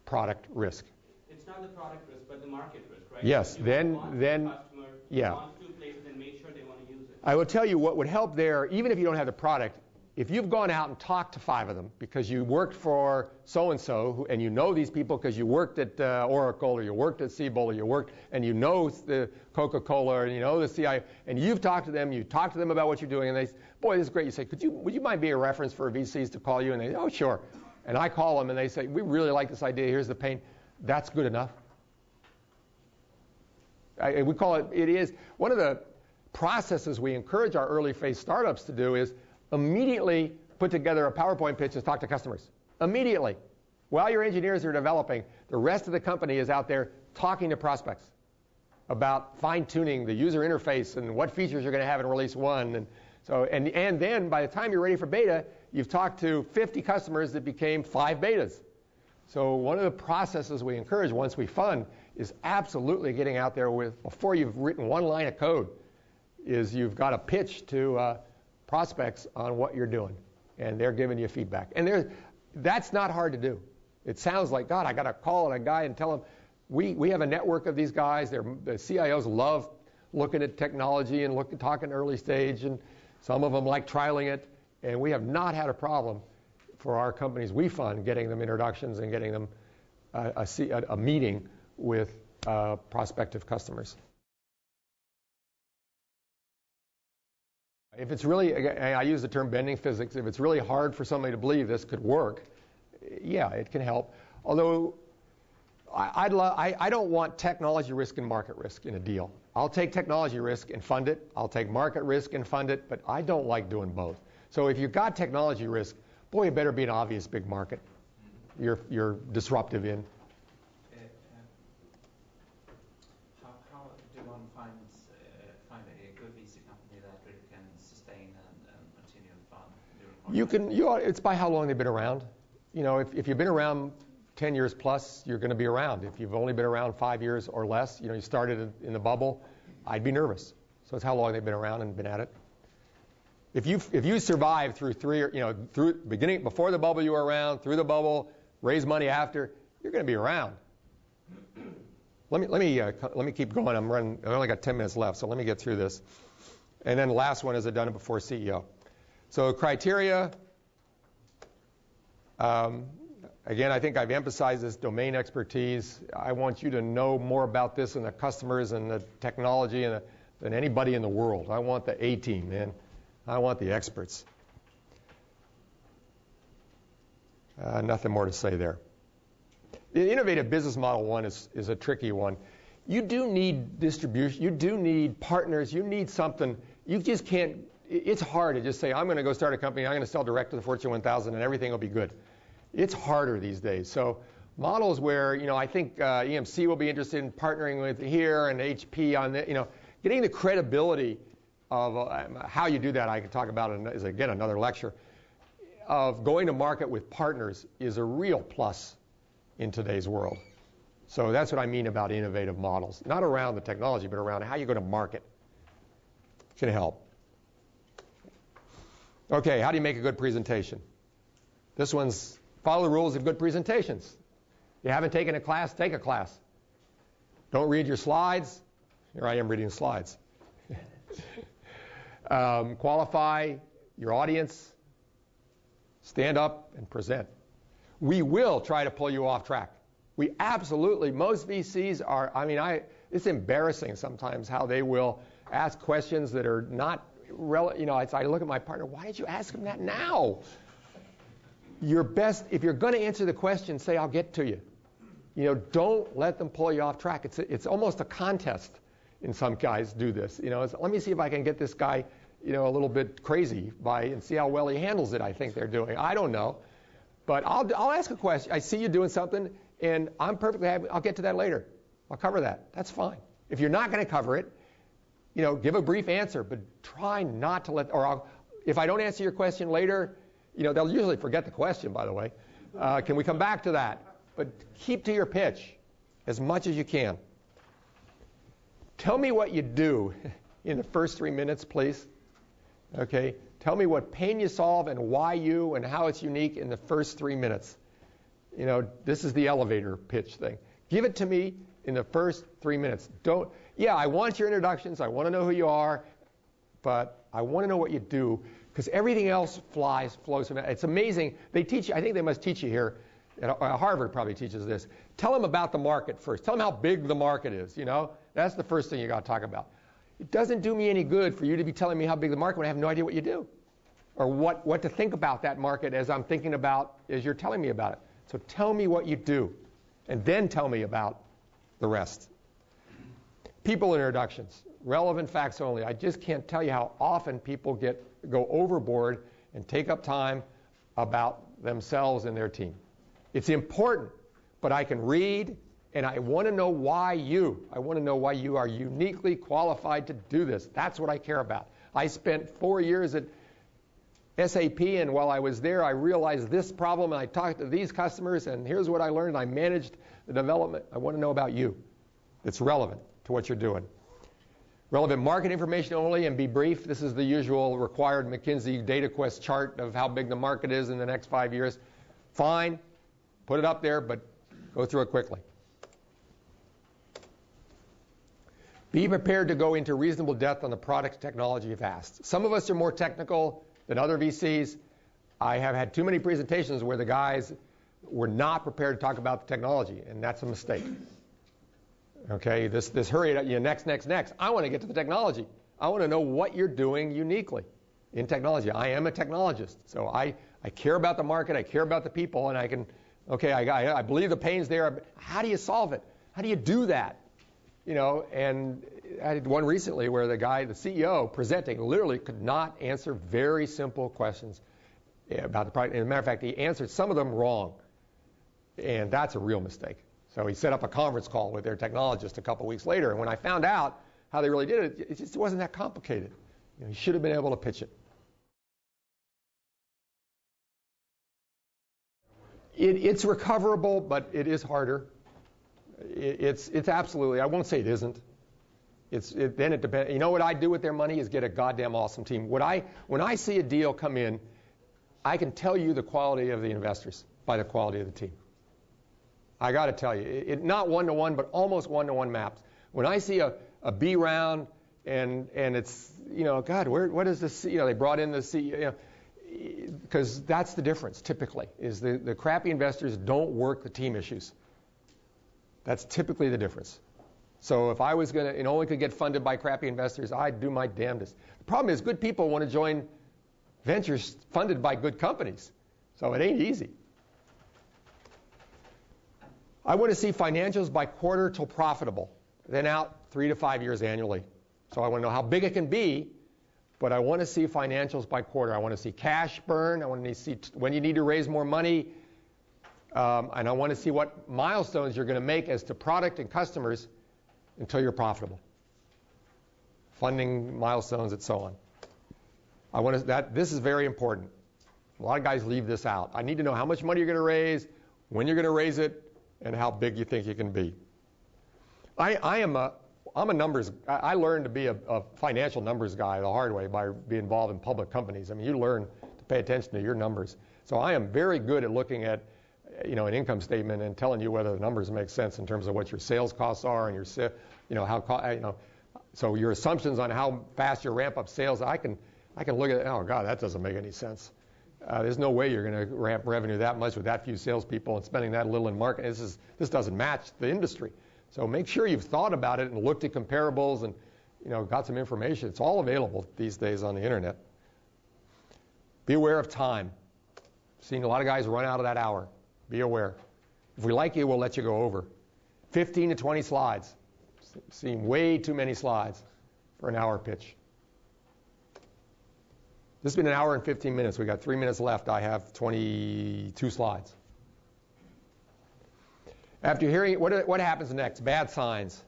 product risk. It's not the product risk, but the market risk, right? Yes. You then want to places and make sure they want to use it. I will tell you what would help there, even if you don't have the product. If you've gone out and talked to 5 of them because you worked for so-and-so, and you know these people because you worked at Oracle, or you worked at Siebel, or you know the Coca-Cola, or you know the CI, and you talked to them about what you're doing, and they say, boy, this is great. You say, would you mind being a reference for VCs to call you? And they say, oh, sure. And I call them, and they say, we really like this idea. Here's the pain. That's good enough. We call it is one of the processes we encourage our early phase startups to do is immediately put together a PowerPoint pitch and talk to customers. Immediately. While your engineers are developing, the rest of the company is out there talking to prospects about fine-tuning the user interface and what features you're going to have in release 1. And then by the time you're ready for beta, you've talked to 50 customers that became 5 betas. So one of the processes we encourage once we fund is absolutely getting out there before you've written 1 line of code, is you've got a pitch to prospects on what you're doing, and they're giving you feedback. And that's not hard to do. It sounds like, God, I got to call a guy and tell him, we have a network of these guys. The CIOs love looking at technology and talking early stage, and some of them like trialing it, and we have not had a problem for our companies we fund getting them introductions and getting them a meeting with prospective customers. If it's really, I use the term bending physics, if it's really hard for somebody to believe this could work, yeah, it can help. Although I don't want technology risk and market risk in a deal. I'll take technology risk and fund it. I'll take market risk and fund it, but I don't like doing both. So if you've got technology risk, boy, it better be an obvious big market you're disruptive in. How do one find a good VC company that really can sustain and continue to fund? It's by how long they've been around. If you've been around 10 years plus, you're going to be around. If you've only been around 5 years or less, you started in the bubble, I'd be nervous. So it's how long they've been around and been at it. If you survive through through beginning, before the bubble you were around, through the bubble, raise money after, you're going to be around. Let me keep going. I only got 10 minutes left, so let me get through this. And then the last one is I've done it before CEO. So criteria. Again, I think I've emphasized this domain expertise. I want you to know more about this and the customers and the technology than anybody in the world. I want the A-team, man. I want the experts. Nothing more to say there. The innovative business model one is a tricky one. you do need distribution, you do need partners, you need something. You just can't, it's hard to just say, I'm going to go start a company, I'm going to sell direct to the Fortune 1000 and everything will be good. It's harder these days. So models where, I think EMC will be interested in partnering with here and HP on the, getting the credibility of how you do that, I can talk about it is again another lecture, of going to market with partners is a real plus in today's world. So that's what I mean about innovative models. Not around the technology, but around how you go to market. Can help. Okay, how do you make a good presentation? This one's follow the rules of good presentations. You haven't taken a class, take a class. Don't read your slides. Here I am reading slides. Qualify your audience. Stand up and present. We will try to pull you off track. We absolutely, most VCs are, it's embarrassing sometimes how they will ask questions that are not relevant. I look at my partner, why did you ask him that now? Your best, if you're going to answer the question, say, I'll get to you. Don't let them pull you off track. It's almost a contest. And some guys do this. Let me see if I can get this guy, a little bit crazy and see how well he handles it. I think they're doing. I don't know, but I'll ask a question. I see you doing something, and I'm perfectly happy. I'll get to that later. I'll cover that. That's fine. If you're not going to cover it, give a brief answer, but try not to let. If I don't answer your question later, they'll usually forget the question. By the way, can we come back to that? But keep to your pitch as much as you can. Tell me what you do in the first 3 minutes, please. Okay? Tell me what pain you solve and why you and how it's unique in the first 3 minutes. This is the elevator pitch thing. Give it to me in the first 3 minutes. I want your introductions. I want to know who you are. But I want to know what you do because everything else flows from it. It's amazing. They teach you, I think they must teach you here. Harvard probably teaches this. Tell them about the market first. Tell them how big the market is, That's the first thing you got to talk about. It doesn't do me any good for you to be telling me how big the market when I have no idea what you do or what to think about that market as I'm thinking about as you're telling me about it. So tell me what you do and then tell me about the rest. People introductions, relevant facts only. I just can't tell you how often people go overboard and take up time about themselves and their team. It's important, but I can read, and I want to know why you are uniquely qualified to do this. That's what I care about. I spent 4 years at SAP, and while I was there, I realized this problem, and I talked to these customers, and here's what I learned. I managed the development. I want to know about you. It's relevant to what you're doing. Relevant market information only, and be brief. This is the usual required McKinsey DataQuest chart of how big the market is in the next 5 years. Fine. Put it up there, but go through it quickly. Be prepared to go into reasonable depth on the product technology if asked. Some of us are more technical than other VCs. I have had too many presentations where the guys were not prepared to talk about the technology, and that's a mistake. Okay, this hurry, next. I want to get to the technology. I want to know what you're doing uniquely in technology. I am a technologist, so I care about the market, I care about the people, and I can, I believe the pain's there. How do you solve it? How do you do that? And I had one recently where the CEO presenting literally could not answer very simple questions about the product. As a matter of fact, he answered some of them wrong. And that's a real mistake. So he set up a conference call with their technologist a couple weeks later. And when I found out how they really did it, it just wasn't that complicated. He should have been able to pitch it. It's recoverable, but it is harder. It's absolutely, I won't say it isn't. Then it depends. You know what I do with their money is get a goddamn awesome team. When I see a deal come in, I can tell you the quality of the investors by the quality of the team. I got to tell you, not one-to-one, but almost one-to-one maps. When I see a B round and it's, God, what is this? They brought in the CEO, because that's the difference typically, is the crappy investors don't work the team issues. That's typically the difference. So if I was going to, only could get funded by crappy investors, I'd do my damnedest. The problem is good people want to join ventures funded by good companies. So it ain't easy. I want to see financials by quarter till profitable. then out 3 to 5 years annually. So I want to know how big it can be, but I want to see financials by quarter. I want to see cash burn. I want to see when you need to raise more money. And I want to see what milestones you're going to make as to product and customers until you're profitable. Funding milestones and so on. This is very important. A lot of guys leave this out. I need to know how much money you're going to raise, when you're going to raise it, and how big you think you can be. I'm a numbers. I learned to be a financial numbers guy the hard way by being involved in public companies. I mean, you learn to pay attention to your numbers. So I am very good at looking at, an income statement and telling you whether the numbers make sense in terms of what your sales costs are and your, so your assumptions on how fast you ramp up sales. I can look at it. Oh God, that doesn't make any sense. There's no way you're going to ramp revenue that much with that few salespeople and spending that little in marketing. This doesn't match the industry. So make sure you've thought about it and looked at comparables and got some information. It's all available these days on the internet. Be aware of time. Seen a lot of guys run out of that hour. Be aware. If we like you, we'll let you go over. 15 to 20 slides. Seen way too many slides for an hour pitch. This has been an hour and 15 minutes. We got 3 minutes left. I have 22 slides. After hearing, what happens next? Bad signs.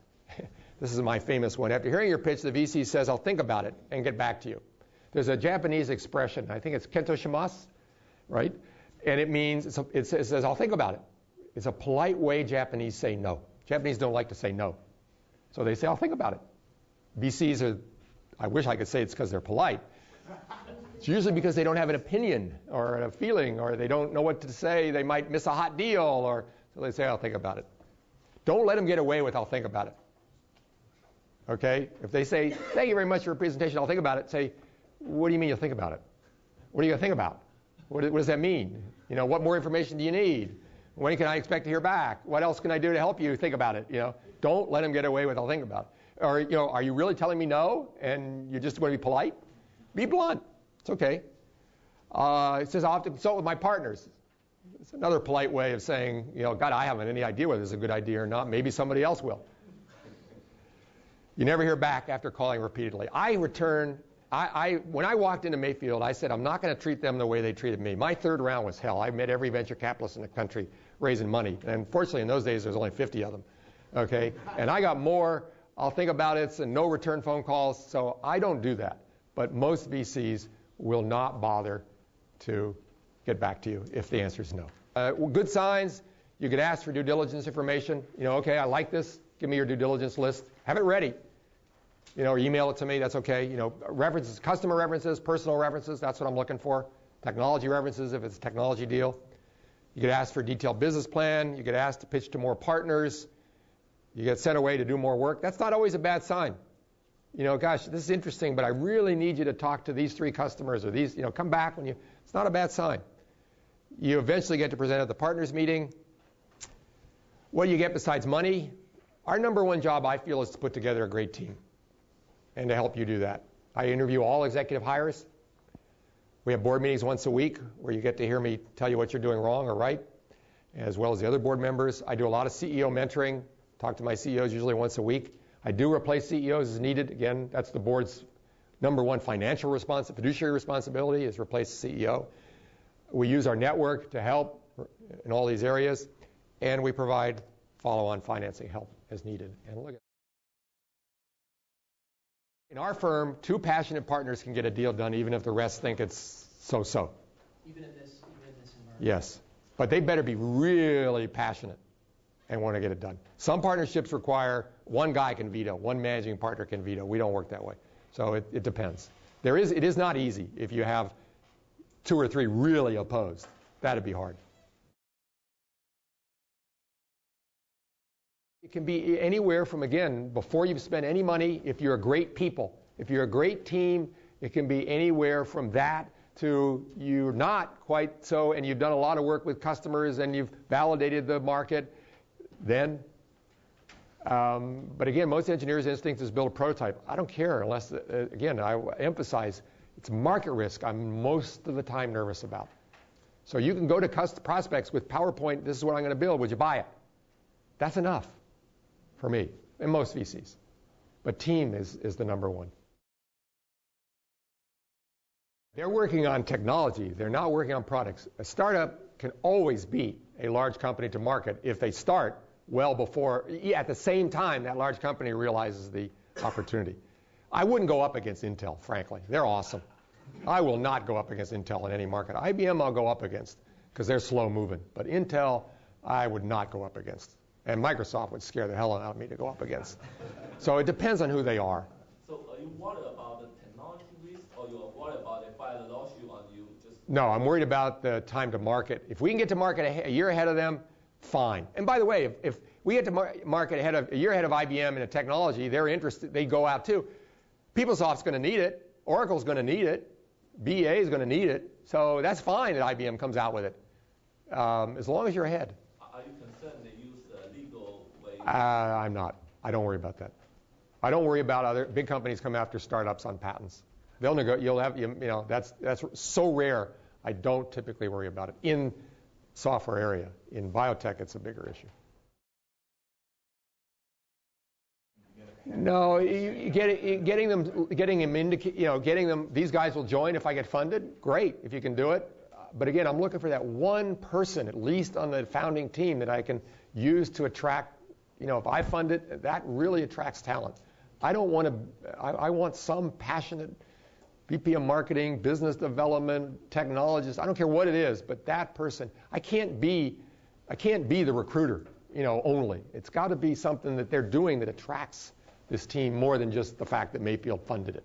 This is my famous one. After hearing your pitch, the VC says, I'll think about it and get back to you. There's a Japanese expression. I think it's kento shimasu, right? And it means, it says, I'll think about it. It's a polite way Japanese say no. Japanese don't like to say no. So they say, I'll think about it. VCs are, I wish I could say it's because they're polite. It's usually because they don't have an opinion or a feeling, or they don't know what to say. They might miss a hot deal, or so they say, I'll think about it. Don't let them get away with, I'll think about it. Okay? If they say, thank you very much for your presentation, I'll think about it, say, what do you mean you'll think about it? What are you going to think about? What does that mean? What more information do you need? When can I expect to hear back? What else can I do to help you think about it? Don't let them get away with, I'll think about it. Or, are you really telling me no and you're just going to be polite? Be blunt. It's okay. It says, I'll have to consult with my partners. It's another polite way of saying, God, I haven't any idea whether this is a good idea or not. Maybe somebody else will. You never hear back after calling repeatedly. When I walked into Mayfield, I said, I'm not going to treat them the way they treated me. My third round was hell. I met every venture capitalist in the country raising money. And fortunately, in those days, there's only 50 of them. Okay? And I got more, I'll think about it, and no return phone calls. So I don't do that. But most VCs will not bother to get back to you if the answer is no. Good signs, you could ask for due diligence information. Okay, I like this. Give me your due diligence list. Have it ready. Or email it to me. That's okay. References, customer references, personal references. That's what I'm looking for. Technology references if it's a technology deal. You could ask for a detailed business plan. You could ask to pitch to more partners. You get sent away to do more work. That's not always a bad sign. Gosh, this is interesting, but I really need you to talk to these 3 customers or these, come back when it's not a bad sign. You eventually get to present at the partners meeting. What do you get besides money? Our number one job, I feel, is to put together a great team and to help you do that. I interview all executive hires. We have board meetings once a week where you get to hear me tell you what you're doing wrong or right, as well as the other board members. I do a lot of CEO mentoring, talk to my CEOs usually once a week. I do replace CEOs as needed. Again, that's the board's number one financial fiduciary responsibility is replace the CEO. We use our network to help in all these areas, and we provide follow-on financing help as needed. And look at in our firm, 2 passionate partners can get a deal done even if the rest think it's so-so. Even in this environment? Yes, but they better be really passionate and want to get it done. Some partnerships require one guy can veto, one managing partner can veto. We don't work that way. So it depends. It is not easy if you have 2 or 3 really opposed. That'd be hard. It can be anywhere from, again, before you've spent any money, if you're a great people, if you're a great team, it can be anywhere from that to you're not quite so, and you've done a lot of work with customers and you've validated the market, then. But again, most engineers' instinct is build a prototype. I don't care unless, again, I emphasize, it's market risk I'm most of the time nervous about. So you can go to prospects with PowerPoint, this is what I'm going to build, would you buy it? That's enough for me. and most VCs. But team is the number one. They're working on technology. They're not working on products. A startup can always beat a large company to market if they start well before, at the same time that large company realizes the opportunity. I wouldn't go up against Intel, frankly. They're awesome. I will not go up against Intel in any market. IBM I'll go up against because they're slow moving. But Intel, I would not go up against. And Microsoft would scare the hell out of me to go up against. So it depends on who they are. So are you worried about the technology risk, or you are worried about if I lost you on you? No, I'm worried about the time to market. If we can get to market a year ahead of them, fine. And by the way, if we get to market a year ahead of IBM in a technology, they're interested, they go out too. PeopleSoft's going to need it. Oracle's going to need it. BA is going to need it. So that's fine that IBM comes out with it, as long as you're ahead. Are you concerned they use legal ways? I'm not. I don't worry about that. I don't worry about other big companies come after startups on patents. They'll you'll have, that's so rare. I don't typically worry about it in software area. In biotech, it's a bigger issue. No, getting them. These guys will join if I get funded. Great, if you can do it. But again, I'm looking for that one person, at least on the founding team, that I can use to attract. If I fund it, that really attracts talent. I don't want to. I want some passionate VP of marketing, business development, technologist. I don't care what it is, but that person. I can't be the recruiter. Only. It's got to be something that they're doing that attracts this team more than just the fact that Mayfield funded it.